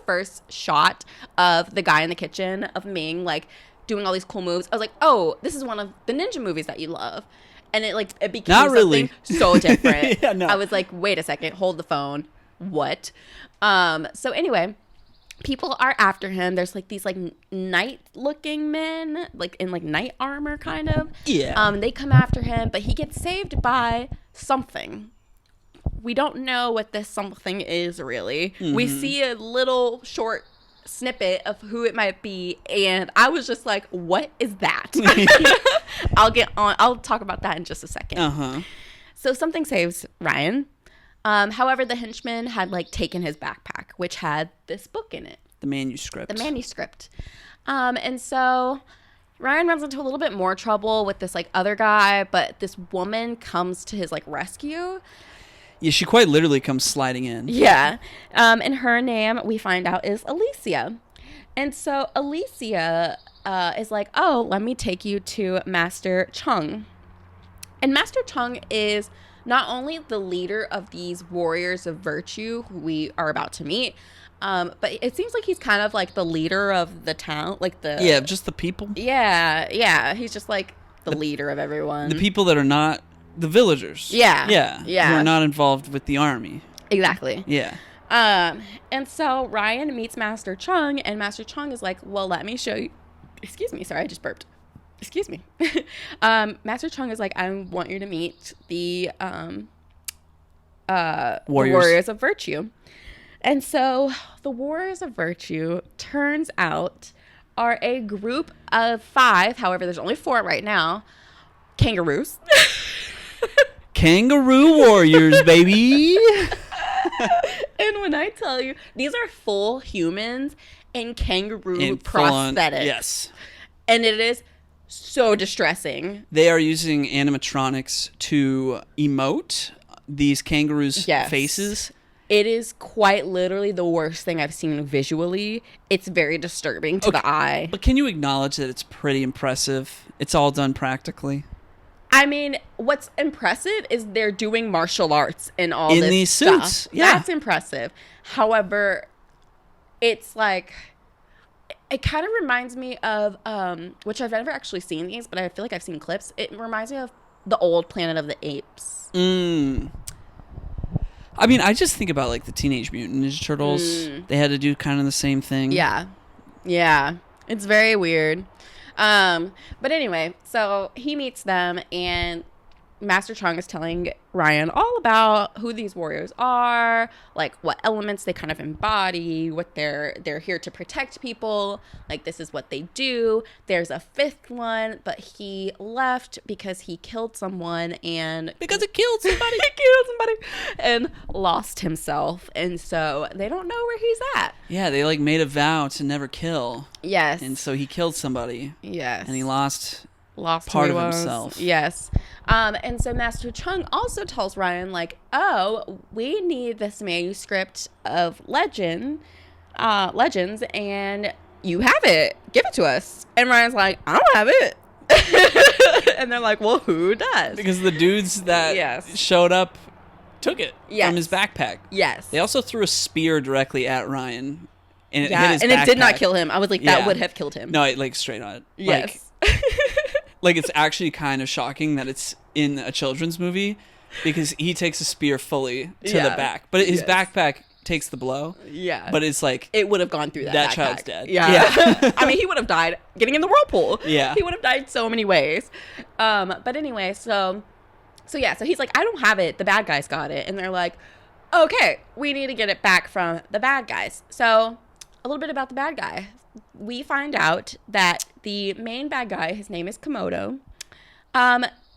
first shot of the guy in the kitchen of Ming like doing all these cool moves, I was like, oh, this is one of the ninja movies that you love. And it became not something really. So different. Yeah, no. I was like, wait a second, hold the phone. What? So anyway, people are after him. There's like these like knight looking men, like in like knight armor kind of. Yeah. They come after him, but he gets saved by something. We don't know what this something is really. We see a little short snippet of who it might be, and I was just like, what is that? I'll talk about that in just a second. So something saves Ryan. However, the henchman had like taken his backpack, which had this book in it, the manuscript. And so Ryan runs into a little bit more trouble with this like other guy, but this woman comes to his like rescue. Yeah, she quite literally comes sliding in. Yeah. And her name, we find out, is Alicia. And so Alicia is like, oh, let me take you to Master Chung. And Master Chung is not only the leader of these warriors of virtue who we are about to meet, but it seems like he's kind of like the leader of the town. Yeah, just the people. Yeah. He's just like the leader of everyone. The people that are not the villagers. Yeah. Who are not involved with the army. Exactly. Yeah. And so Ryan meets Master Chung, and Master Chung is like, well, let me show you. Excuse me. Sorry, I just burped. Excuse me. Master Chung is like, I want you to meet the Warriors of Virtue. And so the Warriors of Virtue turns out are a group of 5. However, there's only 4 right now. Kangaroos. Kangaroo warriors, baby. And when I tell you, these are full humans in kangaroo prosthetics. Yes. And it is so distressing. They are using animatronics to emote these kangaroos' faces. It is quite literally the worst thing I've seen visually. It's very disturbing to the eye. But can you acknowledge that it's pretty impressive? It's all done practically. I mean, what's impressive is they're doing martial arts and all in this these stuff. Suits. Yeah. That's impressive. However, it's like, it kind of reminds me of, which I've never actually seen these, but I feel like I've seen clips. It reminds me of the old Planet of the Apes. I mean, I just think about like the Teenage Mutant Ninja Turtles. They had to do kind of the same thing. Yeah. It's very weird. But anyway, so he meets them, and Master Chung is telling Ryan all about who these warriors are, like what elements they kind of embody, what they're here to protect people, like this is what they do. There's a 5th one, but he left because he killed someone and and lost himself, and so they don't know where he's at. Yeah, they like made a vow to never kill. Yes. And so he killed somebody. Yes. And he lost part of himself. Yes. And so Master Chung also tells Ryan, like, oh, we need this manuscript of legends, and you have it. Give it to us. And Ryan's like, I don't have it. And they're like, well, who does? Because the dudes that showed up took it from his backpack. Yes. They also threw a spear directly at Ryan. And it hit his and backpack. It did not kill him. I was like, that would have killed him. No, like straight on it. Yes. Like it's actually kind of shocking that it's in a children's movie because he takes a spear fully to the back, but his backpack takes the blow. Yeah. But it's like it would have gone through that backpack. Child's dead. Yeah. I mean, he would have died getting in the whirlpool. Yeah. He would have died so many ways. But anyway, so he's like, I don't have it. The bad guys got it. And they're like, okay, we need to get it back from the bad guys. So a little bit about the bad guy. We find out that the main bad guy, his name is Komodo.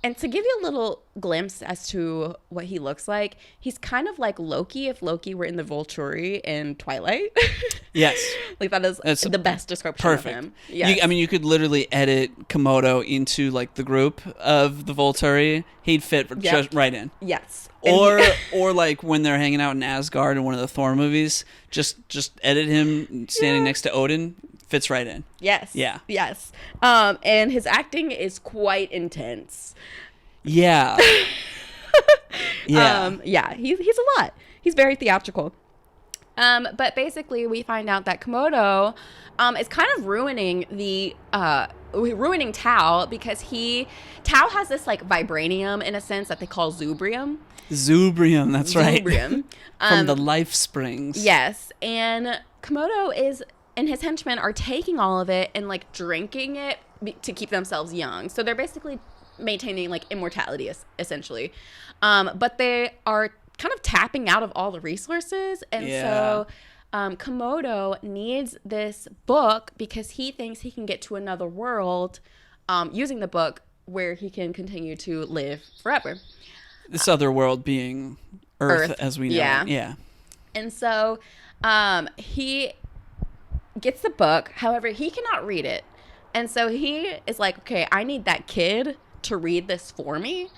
And to give you a little glimpse as to what he looks like, he's kind of like Loki if Loki were in the Volturi in Twilight. Yes. Like that's the best description perfect. of him. Yes. You could literally edit Komodo into like the group of the Volturi. He'd fit just right in. Yes. Or like when they're hanging out in Asgard in one of the Thor movies, just edit him standing next to Odin. Fits right in. Yes. Yeah. Yes. And his acting is quite intense. Yeah. Yeah. Yeah. He's a lot. He's very theatrical. But basically, we find out that Komodo is kind of ruining Tao because Tao has this like vibranium in a sense that they call Zubrium. Zubrium, that's right. Zubrium. From the life springs. Yes. And Komodo and his henchmen are taking all of it and like drinking it to keep themselves young. So they're basically maintaining like immortality essentially. But they are kind of tapping out of all the resources. And so Komodo needs this book because he thinks he can get to another world using the book where he can continue to live forever. This other world being Earth as we know. Yeah. And so he gets the book. However, he cannot read it. And so he is like, okay, I need that kid to read this for me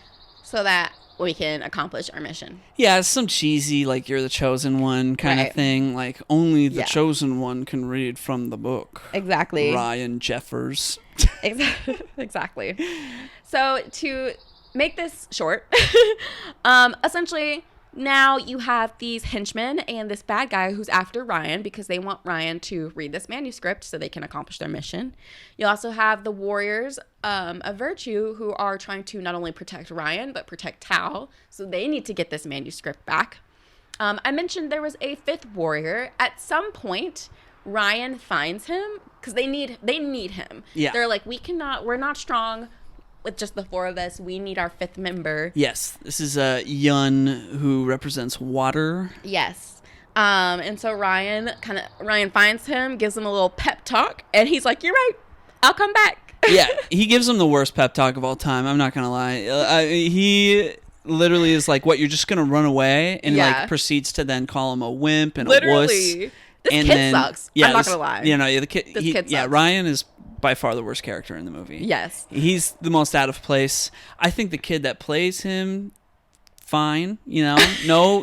so that we can accomplish our mission. Yeah, it's some cheesy, like, you're the chosen one kind of thing. Like, only the chosen one can read from the book. Exactly. Ryan Jeffers. Exactly. So to make this short, essentially, now you have these henchmen and this bad guy who's after Ryan because they want Ryan to read this manuscript so they can accomplish their mission. You also have the warriors of virtue who are trying to not only protect Ryan but protect Tao. So they need to get this manuscript back. I mentioned there was a fifth warrior. At some point, Ryan finds him because they need him. Yeah. They're like, we're not strong with just the four of us. We need our fifth member. Yes. This is Yun, who represents water. Yes. And so Ryan finds him, gives him a little pep talk, and he's like, you're right, I'll come back. Yeah, he gives him the worst pep talk of all time. I'm not going to lie. He literally is like, what, you're just going to run away? And like proceeds to then call him a wimp and a wuss. This kid sucks. I'm not going to lie. You know, the kid, kid sucks. Yeah, Ryan is by far the worst character in the movie. Yes. He's the most out of place. I think the kid that plays him, fine, you know.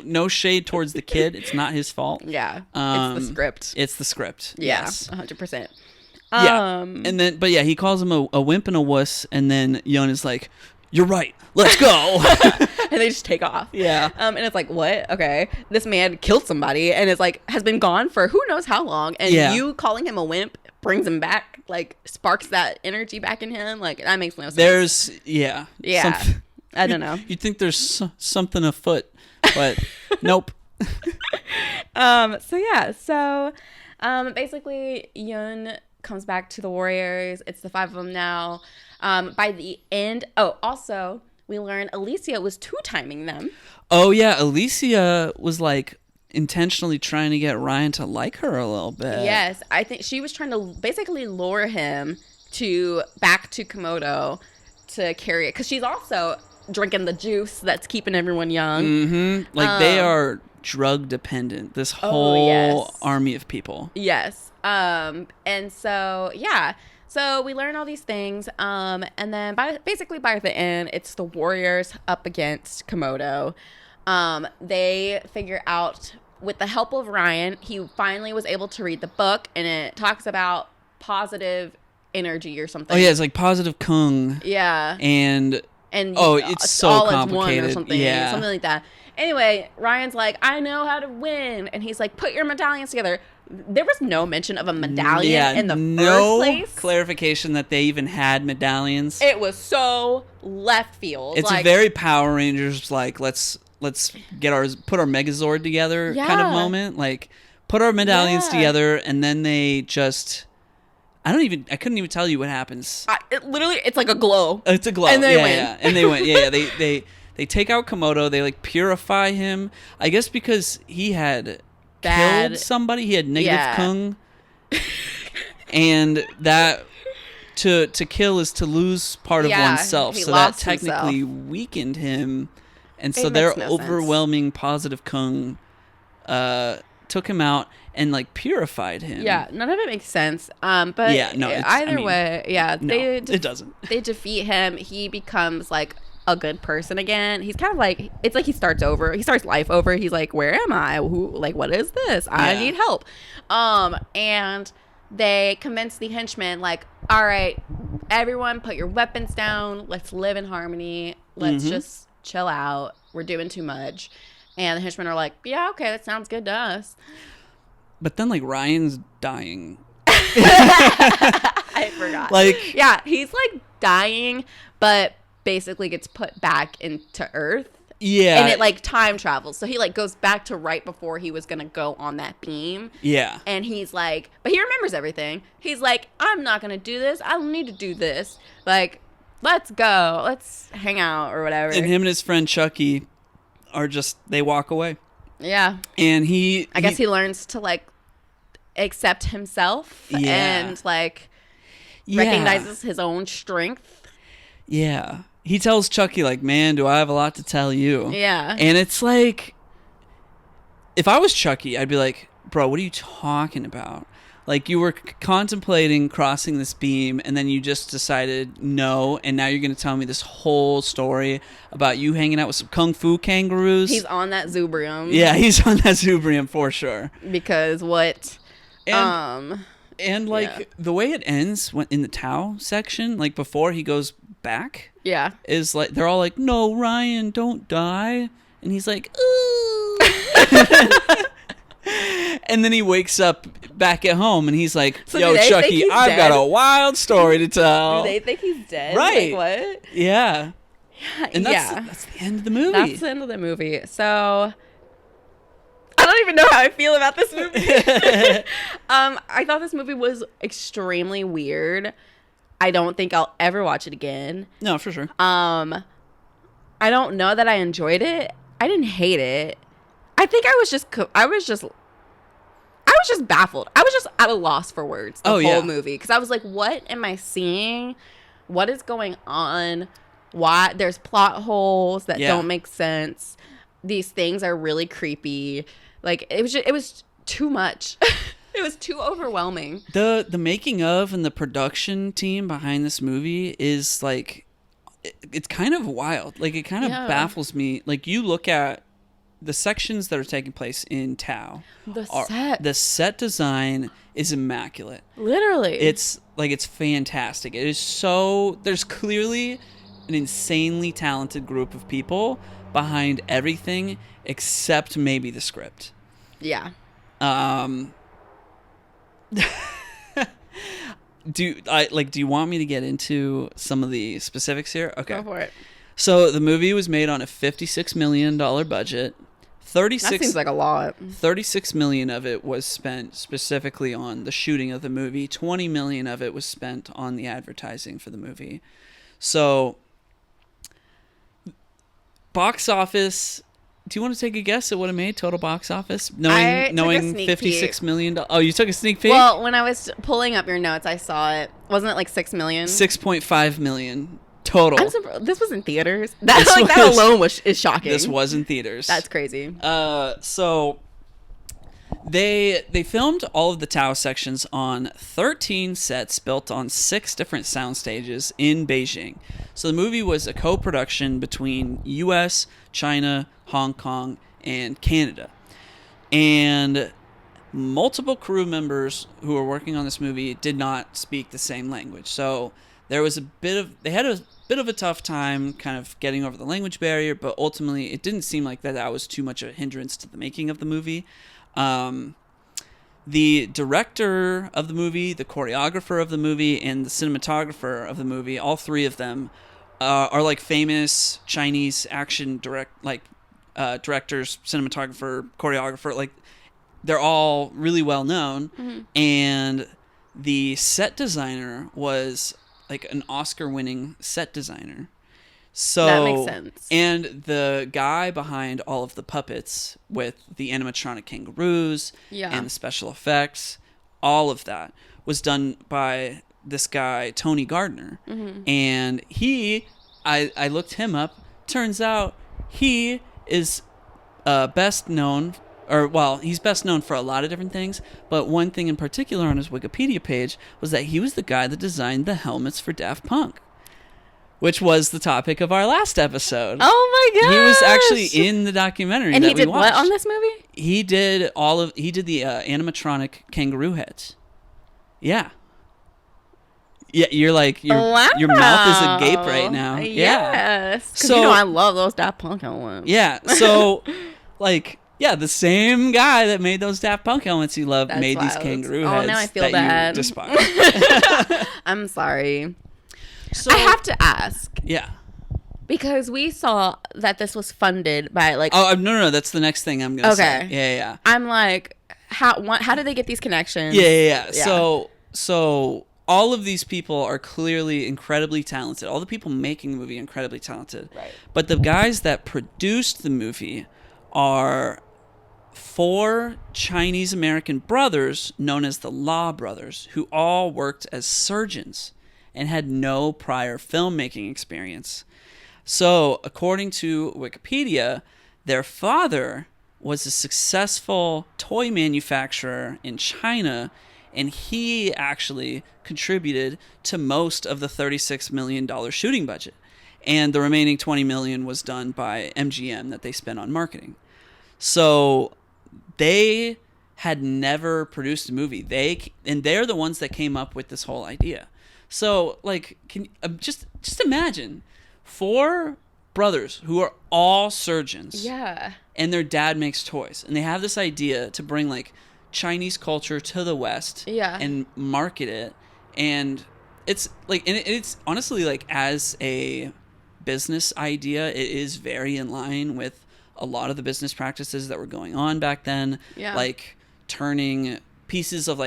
No shade towards the kid. It's not his fault. Yeah. It's the script. It's the script. Yeah. Yes. 100%. Yeah. And then, but yeah, he calls him a wimp and a wuss, and then Yun is like, you're right, let's go. And they just take off. Yeah. And it's like, what? Okay. This man killed somebody and is like, has been gone for who knows how long. And you calling him a wimp brings him back, like sparks that energy back in him. Like, that makes no sense. Yeah. I don't know. You'd think there's something afoot, but nope. So basically Yun comes back to the warriors. It's the five of them now. By the end, also we learn Alicia was two-timing them. Oh yeah, Alicia was like intentionally trying to get Ryan to like her a little bit. Yes, I think she was trying to basically lure him back to Komodo to carry it because she's also drinking the juice that's keeping everyone young. Mm-hmm. Like they are drug dependent. This whole army of people. Yes. And so so we learn all these things. And then by the end, it's the warriors up against Komodo. They figure out, with the help of Ryan, he finally was able to read the book, and it talks about positive energy or something. Oh yeah, it's like positive kung. Yeah. And it's so all complicated. as one or something. Yeah. Something like that. Anyway, Ryan's like, I know how to win. And he's like, put your medallions together. There was no mention of a medallion in the first place. No clarification that they even had medallions. It was so left field. It's a very Power Rangers, like, let's put our Megazord together kind of moment. Like, put our medallions together, and then they just... I couldn't even tell you what happens. It's like a glow. It's a glow. And they win. Yeah. And they win. Yeah, they take out Komodo. They, like, purify him. I guess because he had killed somebody. He had negative kung. And that... To kill is to lose part of oneself. So that technically weakened him. And so their overwhelming positive kung took him out and, like, purified him. Yeah, none of it makes sense. But either way, it doesn't. They defeat him. He becomes, like, a good person again. He's kind of like, it's like he starts over. He starts life over. He's like, where am I? What is this? I need help. And they convince the henchmen, like, all right, everyone put your weapons down. Let's live in harmony. Let's just chill out. We're doing too much. And the henchmen are like, yeah, okay, that sounds good to us. But then, like, Ryan's dying. I forgot. Like, yeah, he's, like, dying, but basically gets put back into Earth. Yeah. And it, like, time travels. So he, like, goes back to right before he was going to go on that beam. Yeah. And he's like, but he remembers everything. He's like, I'm not going to do this. I don't need to do this. Like, let's go. Let's hang out or whatever. And him and his friend Chucky are just, they walk away. Yeah. And I guess he learns to, like, accept himself and, like, recognizes his own strength. Yeah. He tells Chucky, like, man, do I have a lot to tell you. Yeah. And it's like, if I was Chucky, I'd be like, bro, what are you talking about? Like, you were contemplating crossing this beam, and then you just decided no, and now you're going to tell me this whole story about you hanging out with some kung fu kangaroos? He's on that Zubrium. Yeah, he's on that Zubrium for sure. Because what... And like, the way it ends in the Tao section, like, before he goes back... Yeah. Is like, they're all like, no, Ryan, don't die. And he's like, ooh. And then he wakes up back at home and he's like, yo, Chucky, I've got a wild story to tell. Do they think he's dead? Right. Like, what? Yeah. And that's the end of the movie. That's the end of the movie. So I don't even know how I feel about this movie. I thought this movie was extremely weird. I don't think I'll ever watch it again. No, for sure. I don't know that I enjoyed it. I didn't hate it. I think I was just baffled. I was just at a loss for words the whole movie, because I was like, what am I seeing? What is going on? Why there's plot holes that don't make sense. These things are really creepy. Like, it was too much. It was too overwhelming. The making of and the production team behind this movie is, like, it's kind of wild. Like, it kind of baffles me. Like, you look at the sections that are taking place in Tao. The set design is immaculate. Literally. It's fantastic. It is so... There's clearly an insanely talented group of people behind everything except maybe the script. Yeah. Do you want me to get into some of the specifics here? Okay. Go for it. So the movie was made on a $56 million budget. That seems like a lot. $36 million of it was spent specifically on the shooting of the movie. $20 million of it was spent on the advertising for the movie. So, box office. Do you want to take a guess at what it made total box office? Knowing $56 million. Oh, you took a sneak peek? Well, when I was pulling up your notes, I saw it. Wasn't it like $6 million? $6.5 million total. This was in theaters. That alone is shocking. This was in theaters. That's crazy. So they filmed all of the Tao sections on 13 sets built on 6 different sound stages in Beijing. So the movie was a co-production between U.S., China, Hong Kong, and Canada. And multiple crew members who were working on this movie did not speak the same language. So there was a bit of... They had to bit of a tough time kind of getting over the language barrier, but ultimately it didn't seem like that was too much of a hindrance to the making of the movie. The director of the movie, the choreographer of the movie, and the cinematographer of the movie, all three of them are like famous Chinese action directors, cinematographer, choreographer. Like, they're all really well known. Mm-hmm. And the set designer was like an Oscar-winning set designer. So that makes sense. And the guy behind all of the puppets with the animatronic kangaroos and the special effects, all of that was done by this guy, Tony Gardner. Mm-hmm. And I looked him up. Turns out he is best known, he's best known for a lot of different things, but one thing in particular on his Wikipedia page was that he was the guy that designed the helmets for Daft Punk, which was the topic of our last episode. Oh my gosh! He was actually in the documentary, and that he did we watched. what on this movie? He did the animatronic kangaroo heads. Yeah. Yeah, you're like your mouth is agape right now. Yes, because so I love those Daft Punk helmets. Yeah, so the same guy that made those Daft Punk helmets you love made these kangaroo heads. Oh, now I feel bad. You despise. I'm sorry. So, I have to ask. Yeah. Because we saw that this was funded by Oh no, that's the next thing I'm gonna say. Yeah. I'm like, how did they get these connections? Yeah. So all of these people are clearly incredibly talented. All the people making the movie are incredibly talented. Right. But the guys that produced the movie are 4 Chinese American brothers known as the Law Brothers, who all worked as surgeons and had no prior filmmaking experience. So, according to Wikipedia, their father was a successful toy manufacturer in China, and he actually contributed to most of the $36 million shooting budget. And the remaining $20 million was done by MGM that they spent on marketing. So they had never produced a movie. They're the ones that came up with this whole idea. So, can just imagine 4 brothers who are all surgeons. Yeah. And their dad makes toys, and they have this idea to bring Chinese culture to the West. Yeah. And market it, and it's it's honestly as a business idea, it is very in line with a lot of the business practices that were going on back then. Yeah. Turning pieces of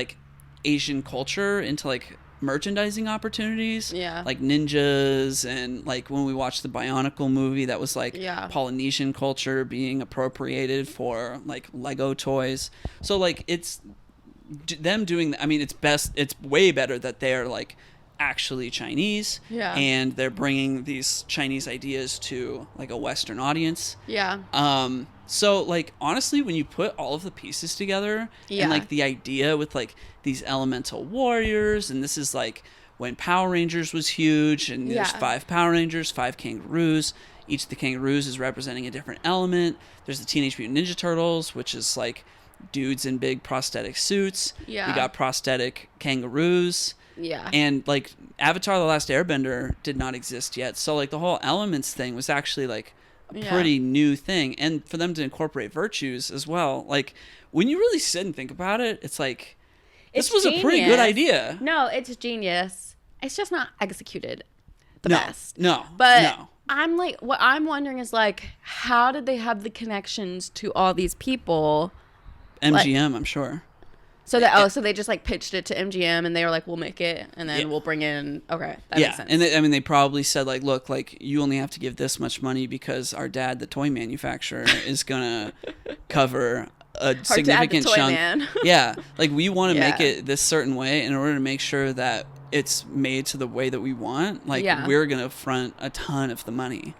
Asian culture into merchandising opportunities. Yeah. Like ninjas, and when we watched the Bionicle movie, that was Polynesian culture being appropriated for Lego toys. So it's them doing, it's way better that they're actually Chinese. Yeah. And they're bringing these Chinese ideas to a Western audience. Yeah. So honestly, when you put all of the pieces together, and the idea with these elemental warriors, and this is when Power Rangers was huge, and there's 5 Power Rangers, 5 kangaroos. Each of the kangaroos is representing a different element. There's the Teenage Mutant Ninja Turtles, which is dudes in big prosthetic suits. Yeah. You got prosthetic kangaroos. Yeah. And Avatar: The Last Airbender did not exist yet. So the whole elements thing was actually a pretty new thing. And for them to incorporate virtues as well, when you really sit and think about it, it's this was a pretty good idea. No, it's genius. It's just not executed the best. No. But no. I'm what I'm wondering is how did they have the connections to all these people? MGM, I'm sure. So that so they just pitched it to MGM, and they were we'll make it, and then we'll bring in. Okay, that makes sense. And they probably said look, you only have to give this much money because our dad, the toy manufacturer, is gonna cover a significant chunk. Man. Yeah, we want to make it this certain way in order to make sure that it's made to the way that we want. We're gonna front a ton of the money.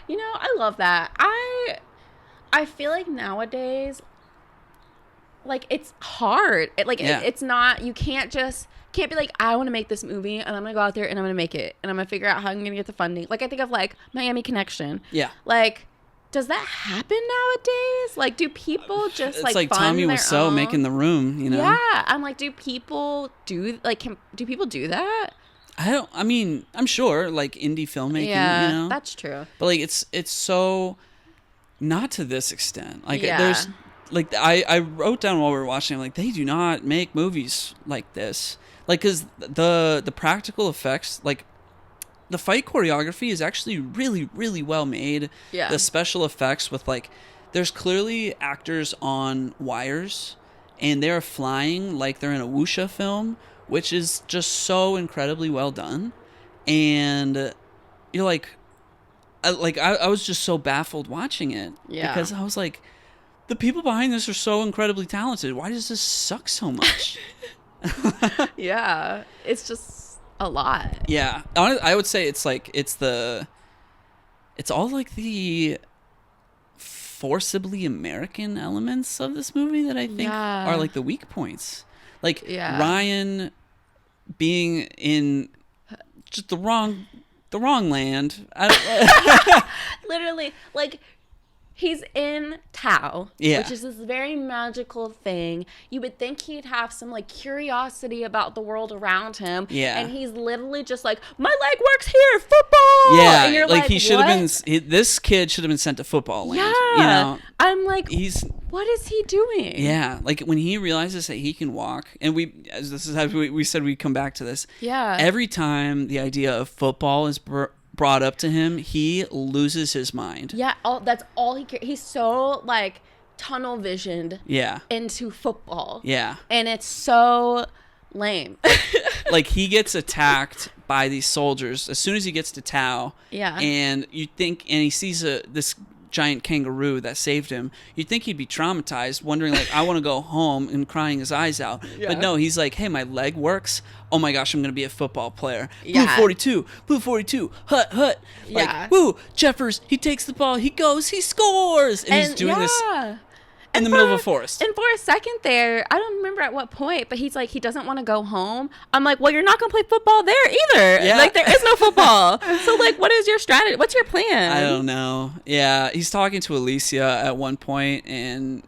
I love that. I feel nowadays, it's hard. It's not, you can't be I want to make this movie, and I'm going to go out there and I'm going to make it, and I'm going to figure out how I'm going to get the funding. I think of Miami Connection. Yeah. Does that happen nowadays? Do people just it's fund Tommy their Wiseau own? making The Room, Yeah. I'm do people do, do people do that? I mean, I'm sure like indie filmmaking, Yeah, you know, that's true. but like it's so not to this extent. Like Yeah. there's like I wrote down while we were watching, like they do not make movies like this. Like, cause the practical effects, like the fight choreography is actually really, really well made. Yeah. The special effects with like, there's clearly actors on wires and they're flying like they're in a wuxia film, which is just so incredibly well done. And you're like, I was just so baffled watching it. Yeah. Because I was like, the people behind this are so incredibly talented. Why does this suck so much? Yeah. It's just a lot. Yeah. I would say it's like, it's all like the forcibly American elements of this movie that I think are like the weak points. Like Ryan being in just the wrong land. Literally, like, he's in Tao, which is this very magical thing. You would think he'd have some, like, curiosity about the world around him. Yeah. And he's literally just like, my leg works here, football! Yeah, and you're like he should have been, this kid should have been sent to football land. Yeah. You know? I'm like, what is he doing? Yeah, like when he realizes that he can walk, and this is how we said we'd come back to this. Yeah. Every time the idea of football is brought up to him, he loses his mind. Yeah, that's all he cares. He's so, like, tunnel visioned into football. Yeah. And it's so lame. Like he gets attacked by these soldiers as soon as he gets to Tao. Yeah. And he sees this giant kangaroo that saved him. You'd think he'd be traumatized, wondering like, I want to go home, and crying his eyes out. Yeah. But no, he's like, hey, my leg works. Oh my gosh, I'm going to be a football player. Yeah. Blue 42, hut. Yeah. Like, woo, Jeffers, he takes the ball, he goes, he scores. And he's doing this in the middle of a forest. And for a second there, I don't remember at what point, but he's like, he doesn't want to go home. I'm like, well, you're not going to play football there either. Yeah. Like, there is no football. So, like, what is your strategy? What's your plan? I don't know. Yeah, he's talking to Alicia at one point, and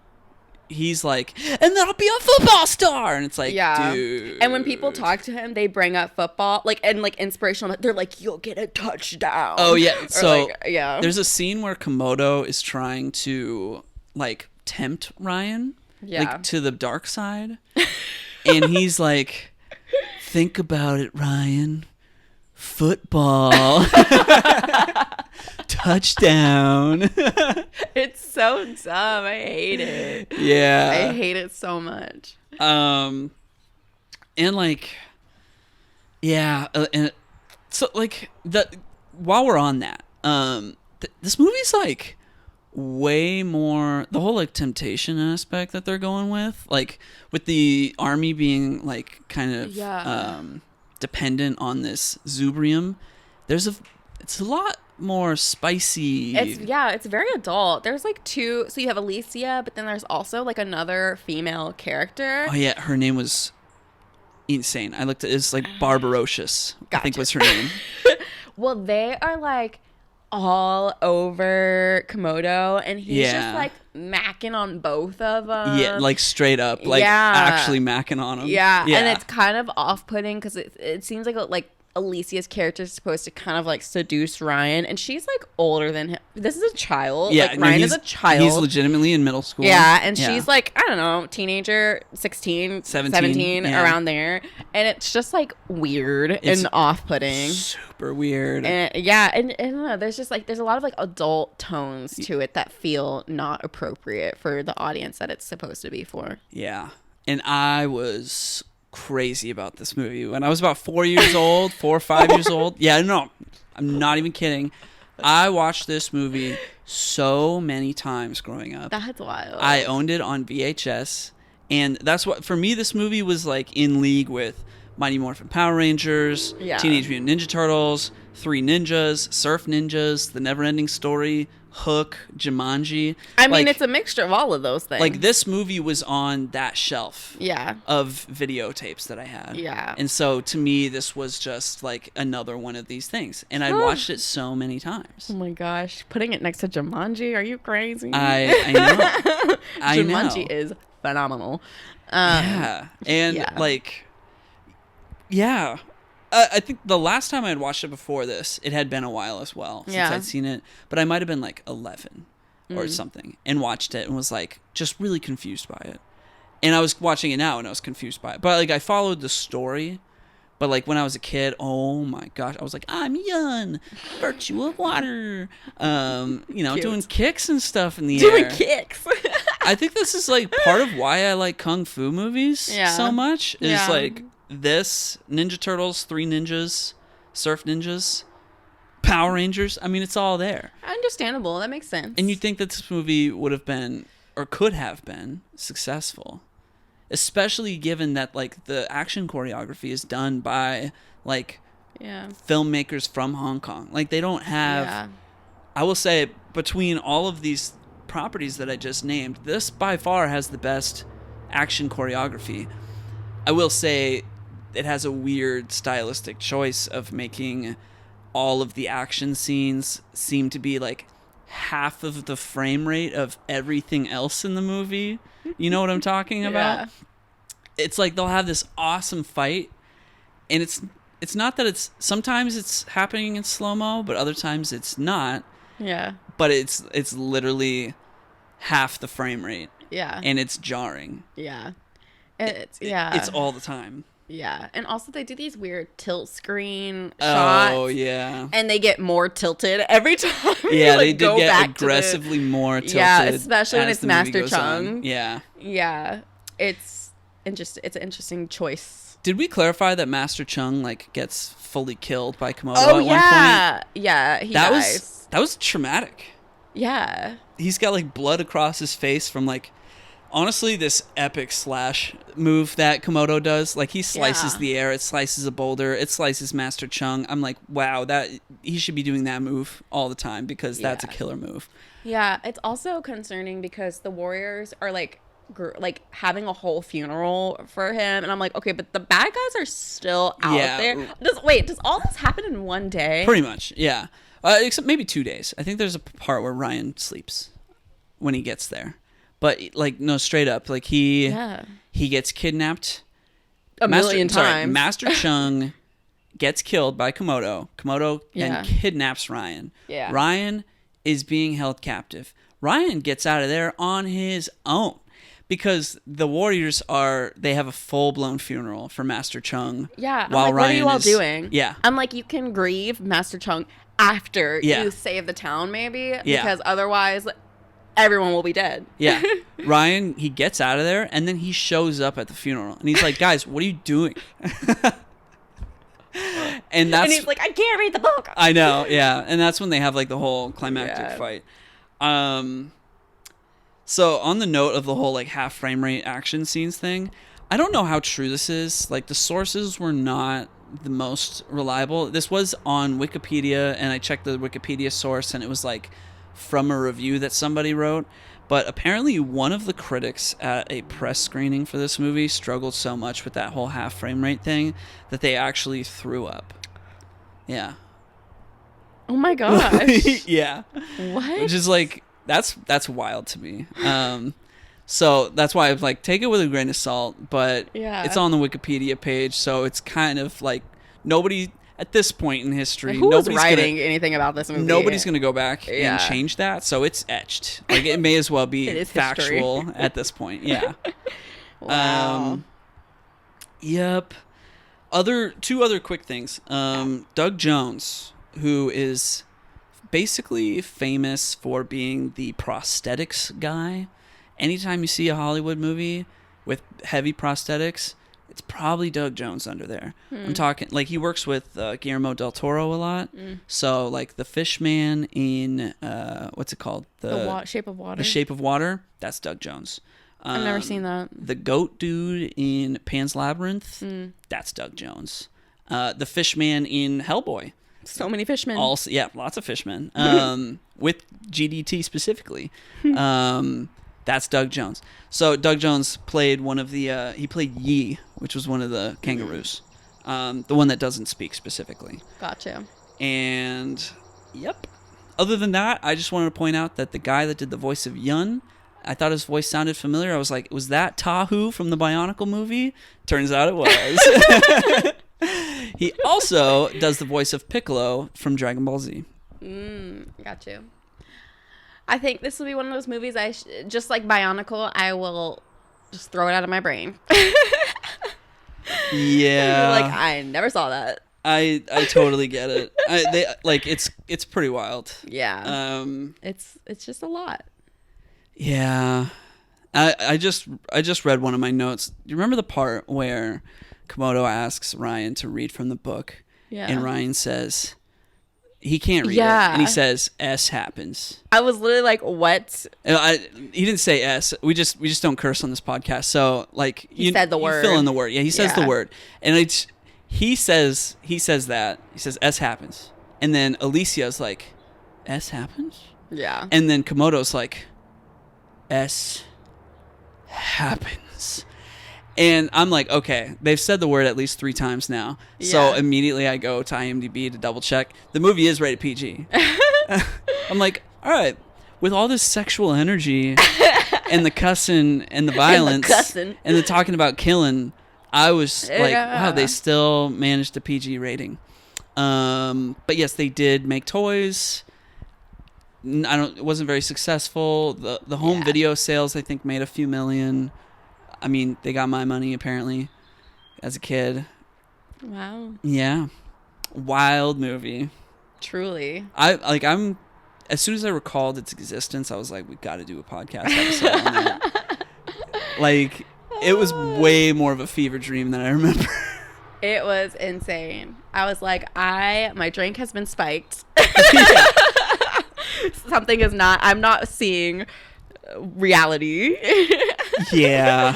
he's like, and then I'll be a football star. And it's like, dude. And when people talk to him, they bring up football, like, and like inspirational. They're like, you'll get a touchdown. Oh, yeah. So, like, there's a scene where Komodo is trying to, like, tempt Ryan like to the dark side. And he's like, think about it, Ryan. Football. Touchdown. It's so dumb. I hate it. Yeah. I hate it so much. And like, and so like while we're on that, this movie's like way more, the whole like temptation aspect that they're going with, like with the army being like kind of dependent on this Zubrium. It's a lot more spicy. It's very adult. There's like two, so you have Alicia, but then there's also like another female character. Oh yeah, her name was insane. I looked at it's like Barbarocious. Gotcha. I think was her name. Well, they are like all over Komodo, and he's just like macking on both of them. Yeah, like straight up, like actually macking on them. Yeah, and it's kind of off-putting because it seems like Alicia's character is supposed to kind of like seduce Ryan, and she's like older than him. This is a child. Yeah, like, Ryan is a child. He's legitimately in middle school. Yeah, and she's like, I don't know, teenager, 16, 17 around there. And it's just like weird and off-putting. Super weird. And and I don't know, there's a lot of like adult tones to it that feel not appropriate for the audience that it's supposed to be for. Yeah. And I was crazy about this movie when I was about 4 or 5 years old. Yeah, no, I'm not even kidding. I watched this movie so many times growing up. That's wild. I owned it on VHS, and that's what, for me, this movie was like in league with Mighty Morphin Power Rangers, Teenage Mutant Ninja Turtles, Three Ninjas, Surf Ninjas, The Neverending Story, Hook, Jumanji. I mean, it's a mixture of all of those things. Like, this movie was on that shelf of videotapes that I had. Yeah. And so, to me, this was just, like, another one of these things. And I watched it so many times. Oh, my gosh. Putting it next to Jumanji? Are you crazy? I know. Jumanji is phenomenal. And, like, I think the last time I had watched it before this, it had been a while as well since Yeah. I'd seen it. But I might have been like 11 or something and watched it and was like just really confused by it. And I was watching it now and I was confused by it. But like I followed the story. But like when I was a kid, oh my gosh, I was like, I'm Yun, virtue of water, Cute. doing kicks and stuff in the Doing air. kicks. I think this is like part of why I like kung fu movies Yeah. so much. Is Yeah. like this, Ninja Turtles, Three Ninjas, Surf Ninjas, Power Rangers. I mean, it's all there. Understandable. That makes sense. And you'd think that this movie would have been, or could have been, successful. Especially given that like the action choreography is done by like filmmakers from Hong Kong. Like they don't have. Yeah. I will say between all of these properties that I just named, this by far has the best action choreography. I will say it has a weird stylistic choice of making all of the action scenes seem to be like half of the frame rate of everything else in the movie. You know what I'm talking about? Yeah. It's like they'll have this awesome fight, and it's not that it's sometimes it's happening in slow-mo, but other times it's not. Yeah. But it's literally half the frame rate. Yeah. And it's jarring. Yeah. It's all the time. Yeah. And also they do these weird tilt screen Oh, shots. yeah. And they get more tilted every time. Yeah, like, they did go get back to aggressively more tilted. Yeah, especially when as it's the movie Master goes Chung. on. Yeah. Yeah. It's an interesting choice. Did we clarify that Master Chung like gets fully killed by Komodo Oh, at yeah. one point? Yeah, he That dies. was traumatic. Yeah. He's got like blood across his face from like honestly this epic slash move that Komodo does. Like he slices the air, it slices a boulder, it slices Master Chung. I'm like, wow, that he should be doing that move all the time because that's a killer move. Yeah, it's also concerning because the warriors are like having a whole funeral for him, and I'm like, okay, but the bad guys are still out there. Does all this happen in one day? Pretty much, yeah. Except maybe 2 days. I think there's a part where Ryan sleeps when he gets there, but like no, straight up, like he gets kidnapped a million times. Master Chung gets killed by Komodo. Komodo then kidnaps Ryan. Yeah. Ryan is being held captive. Ryan gets out of there on his own. Because the warriors they have a full-blown funeral for Master Chung. Yeah, I'm while like, Ryan what are you all doing? Yeah. I'm like, you can grieve Master Chung after you save the town, maybe. Yeah. Because otherwise, everyone will be dead. Yeah. Ryan, he gets out of there, and then he shows up at the funeral. And he's like, guys, what are you doing? And he's like, I can't read the book. I know, yeah. And that's when they have like the whole climactic fight. So on the note of the whole like half frame rate action scenes thing, I don't know how true this is. Like the sources were not the most reliable. This was on Wikipedia, and I checked the Wikipedia source, and it was like from a review that somebody wrote. But apparently one of the critics at a press screening for this movie struggled so much with that whole half frame rate thing that they actually threw up. Yeah. Oh my gosh. Yeah. What? Which is like, that's wild to me. So that's why I was like, take it with a grain of salt, but it's on the Wikipedia page, so it's kind of like nobody at this point in history, Who was nobody's writing anything about this movie? Nobody's gonna go back and change that, so it's etched. Like it may as well be factual at this point. Yeah. Wow. Yep. Two other quick things. Doug Jones, who is basically famous for being the prosthetics guy. Anytime you see a Hollywood movie with heavy prosthetics, it's probably Doug Jones under there. I'm talking like he works with Guillermo del Toro a lot. So like the fish man in what's it called? The Shape of Water. The Shape of Water. That's Doug Jones. I've never seen that. The goat dude in Pan's Labyrinth. That's Doug Jones. The fish man in Hellboy. So many fishmen. Also, yeah, lots of fishmen. With GDT specifically. That's Doug Jones. So Doug Jones played one of the he played Yi, which was one of the kangaroos. The one that doesn't speak specifically. Gotcha. And yep. Other than that, I just wanted to point out that the guy that did the voice of Yun, I thought his voice sounded familiar. I was like, was that Tahu from the Bionicle movie? Turns out it was. He also does the voice of Piccolo from Dragon Ball Z. Got you. I think this will be one of those movies just like Bionicle, I will just throw it out of my brain. Yeah. Like, I never saw that. I totally get it. It's pretty wild. Yeah. It's just a lot. Yeah. I just read one of my notes. You remember the part where Komodo asks Ryan to read from the book? Yeah. And Ryan says he can't read it. And he says S happens. I was literally like, what? He didn't say S. We just don't curse on this podcast. So like he said the word. Fill in the word. Yeah, he says the word. And he says that. He says S happens. And then Alicia's like, S happens? Yeah. And then Komodo's like, S happens. And I'm like, okay, they've said the word at least 3 times now. Yeah. So immediately I go to IMDb to double check. The movie is rated PG. I'm like, all right, with all this sexual energy and the cussing and the violence and the talking about killing, I was like, wow, they still managed a PG rating. But yes, they did make toys. It wasn't very successful. The home video sales, I think, made a few million. I mean, they got my money apparently as a kid. Wow. Yeah. Wild movie. Truly. I'm as soon as I recalled its existence, I was like, we got to do a podcast episode on that. Like, it was way more of a fever dream than I remember. It was insane. I was like, my drink has been spiked. Something is not, I'm not seeing reality. Yeah.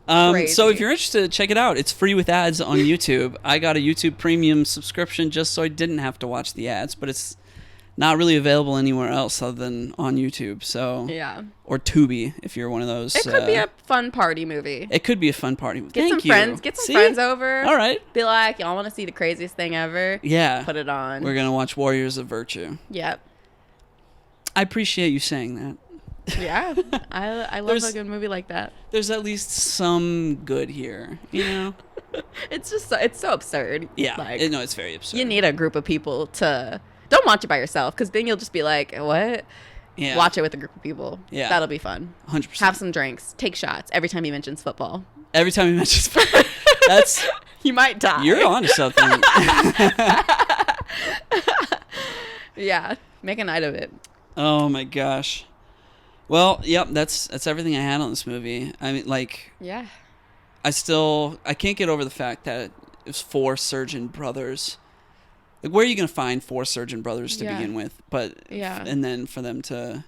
So if you're interested, check it out. It's free with ads on YouTube. I got a YouTube Premium subscription just so I didn't have to watch the ads, but it's not really available anywhere else other than on YouTube. So yeah, or Tubi if you're one of those. It could be a fun party movie. It could be a fun party movie. Get some friends over. All right. Be like, y'all want to see the craziest thing ever? Yeah. Put it on. We're gonna watch Warriors of Virtue. Yep. I appreciate you saying that. Yeah, I love a good movie like that. There's at least some good here, you know. It's so absurd. Yeah, like, no, it's very absurd. You need a group of people to don't watch it by yourself because then you'll just be like, what? Yeah. Watch it with a group of people. Yeah, that'll be fun. 100%. Have some drinks. Take shots every time he mentions football. Every time he mentions football, that's you might die. You're onto something. Yeah, make a night of it. Oh my gosh. Well, yep, that's everything I had on this movie. I mean, like, yeah, I can't get over the fact that it was 4 surgeon brothers. Like, where are you gonna find 4 surgeon brothers to begin with? But and then for them to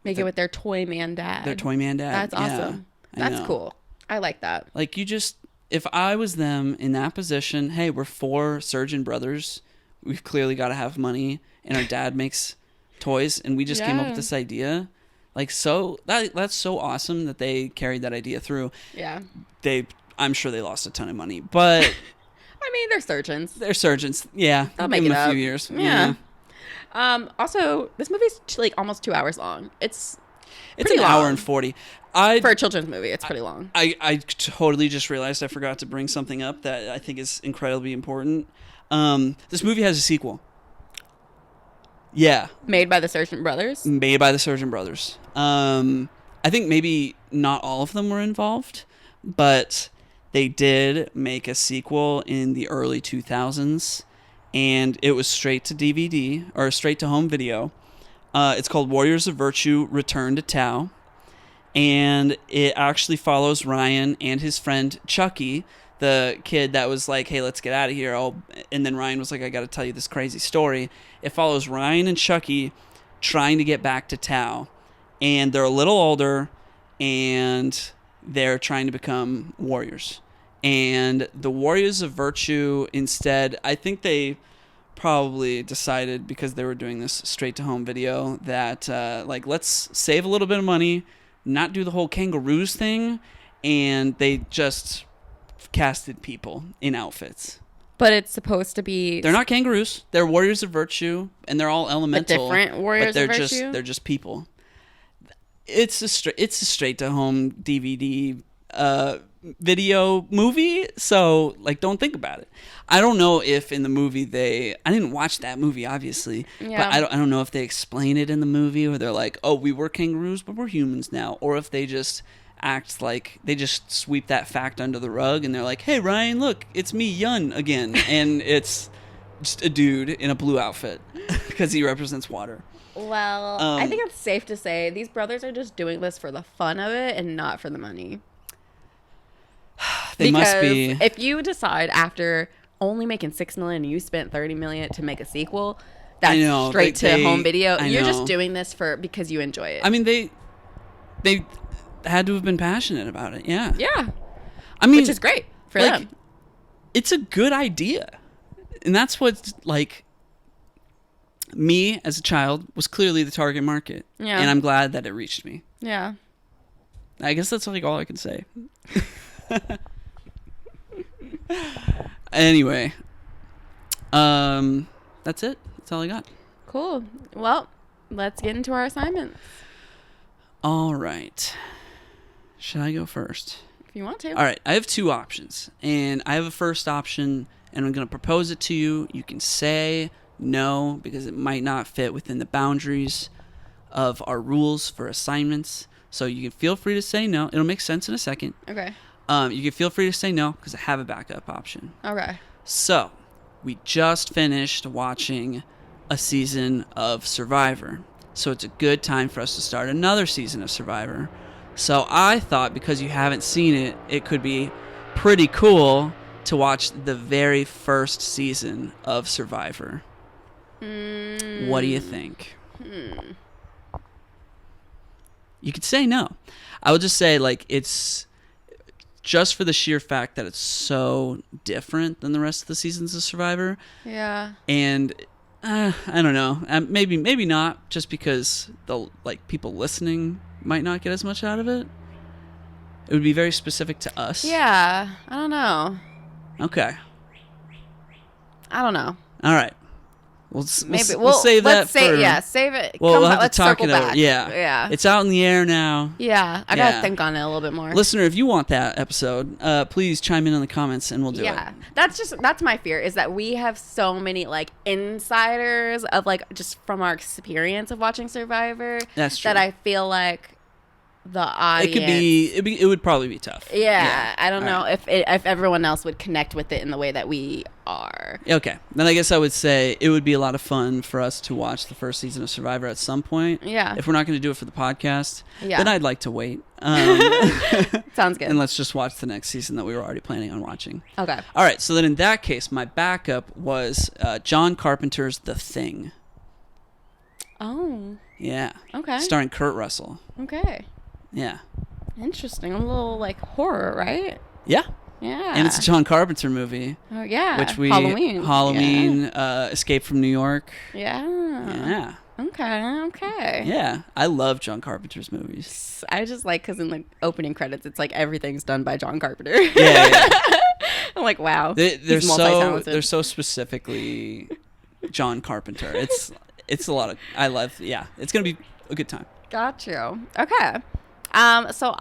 make it with their toy man dad. Their toy man dad. That's awesome. That's cool. I like that. Like, if I was them in that position, hey, we're 4 surgeon brothers. We've clearly got to have money, and our dad makes toys, and we just came up with this idea. Like, so that's so awesome that they carried that idea through. Yeah. I'm sure they lost a ton of money, but I mean, they're surgeons. They're surgeons. Yeah. They'll make it a up. few years. Yeah. Also, this movie's like almost 2 hours long. It's an hour and 40. For a children's movie, it's pretty long. I totally just realized I forgot to bring something up that I think is incredibly important. This movie has a sequel. Yeah. Made by the Surgeon Brothers? Made by the Surgeon Brothers. I think maybe not all of them were involved, but they did make a sequel in the early 2000s, and it was straight to DVD, or straight to home video. It's called Warriors of Virtue Return to Tao, and it actually follows Ryan and his friend Chucky, the kid that was like, hey, let's get out of here. And then Ryan was like, I got to tell you this crazy story. It follows Ryan and Chucky trying to get back to Tao. And they're a little older, and they're trying to become warriors. And the Warriors of Virtue, instead, I think they probably decided, because they were doing this straight-to-home video, that, let's save a little bit of money, not do the whole kangaroos thing, and they just casted people in outfits. But it's supposed to be... They're not kangaroos. They're Warriors of Virtue, and they're all elemental. But different Warriors of Virtue? They're just people. It's a straight to home DVD video movie, so like don't think about it. I don't know if in the movie I didn't watch that movie obviously, but I don't know if they explain it in the movie, or they're like, oh, we were kangaroos but we're humans now, or if they just act like they just sweep that fact under the rug and they're like, hey Ryan, look, it's me Yun again, and it's just a dude in a blue outfit because he represents water. Well, I think it's safe to say these brothers are just doing this for the fun of it and not for the money. They must be. If you decide after only making $6 million and you spent $30 million to make a sequel, that's straight to home video. You're just doing this because you enjoy it. I mean, they had to have been passionate about it. Yeah. Yeah. I mean, which is great for them. It's a good idea, and that's what like. Me as a child was clearly the target market. Yeah. And I'm glad that it reached me. Yeah. I guess that's like all I can say. Anyway. That's it. That's all I got. Cool. Well, let's get into our assignments. All right. Should I go first? If you want to. All right. I have two options. And I have a first option, and I'm going to propose it to you. You can say no, because it might not fit within the boundaries of our rules for assignments. So you can feel free to say no. It'll make sense in a second. Okay. You can feel free to say no, because I have a backup option. Okay. So, we just finished watching a season of Survivor. So it's a good time for us to start another season of Survivor. So I thought, because you haven't seen it, it could be pretty cool to watch the very first season of Survivor. What do you think? You could say no. I would just say, like, it's just for the sheer fact that it's so different than the rest of the seasons of Survivor. Yeah. And I don't know. Maybe not, just because the people listening might not get as much out of it. It would be very specific to us. Yeah. I don't know. Okay. I don't know. All right. We'll save that for... Yeah, save it. Well, we'll have to talk it back. over. Yeah. It's out in the air now. Yeah. I got to think on it a little bit more. Listener, if you want that episode, please chime in the comments and we'll do it. Yeah. That's my fear, is that we have so many, like, insiders of, like, just from our experience of watching Survivor. That's true. That I feel like the audience... It would probably be tough. Yeah. I don't know if everyone else would connect with it in the way that we are. Okay. Then I guess I would say it would be a lot of fun for us to watch the first season of Survivor at some point. Yeah. If we're not going to do it for the podcast, then I'd like to wait. Sounds good. And let's just watch the next season that we were already planning on watching. Okay. All right. So then in that case, my backup was John Carpenter's The Thing. Oh. Yeah. Okay. Starring Kurt Russell. Okay. Yeah. Interesting. A little, like, horror, right? Yeah. Yeah. And it's a John Carpenter movie. Oh, yeah. Which Halloween. Escape from New York. Yeah. Yeah. Okay. Yeah. I love John Carpenter's movies. I just like, because in the opening credits, it's like everything's done by John Carpenter. Yeah. I'm like, wow. They're so specifically John Carpenter. It's a lot of, I love, it's going to be a good time. Got you. Okay. So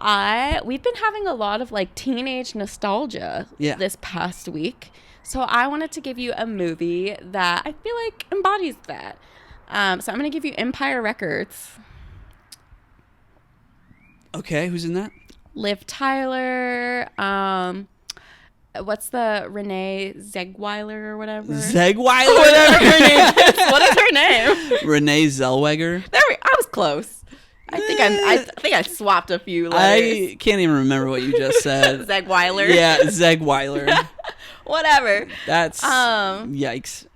we've been having a lot of, like, teenage nostalgia this past week. So I wanted to give you a movie that I feel like embodies that. So I'm going to give you Empire Records. Okay, who's in that? Liv Tyler. What's the Renee Zegweiler or whatever? Zegweiler? Whatever her name is. What is her name? Renee Zellweger. I was close. I think I swapped a few letters. I can't even remember what you just said. Zegweiler. Yeah, Zegweiler. Whatever. That's yikes.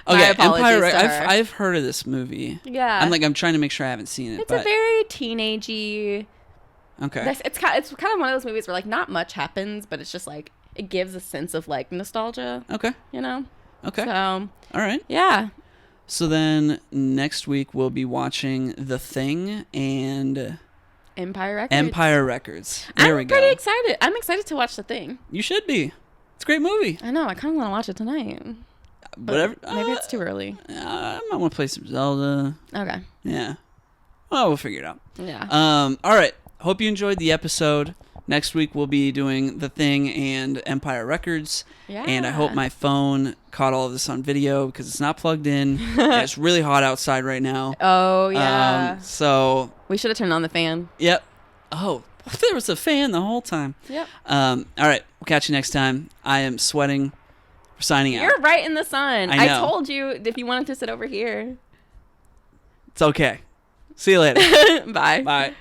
Okay, Empire. I've heard of this movie. Yeah. I'm trying to make sure I haven't seen it. It's a very teenagey. Okay. It's kind of one of those movies where, like, not much happens, but it's just like it gives a sense of, like, nostalgia. Okay. You know. Okay. So. All right. Yeah. So then next week we'll be watching The Thing and Empire Records. There we go. I'm pretty excited. I'm excited to watch The Thing. You should be. It's a great movie. I know. I kind of want to watch it tonight. Whatever. Maybe it's too early. I might want to play some Zelda. Okay. Yeah. Well, we'll figure it out. Yeah. All right. Hope you enjoyed the episode. Next week we'll be doing The Thing and Empire Records. Yeah. And I hope my phone caught all of this on video because it's not plugged in. And it's really hot outside right now. Oh, yeah. So We should have turned on the fan. Yep. Oh, there was a fan the whole time. Yep. All right. We'll catch you next time. I am sweating. We're signing out. You're right in the sun. I know. I told you if you wanted to sit over here. It's okay. See you later. Bye. Bye.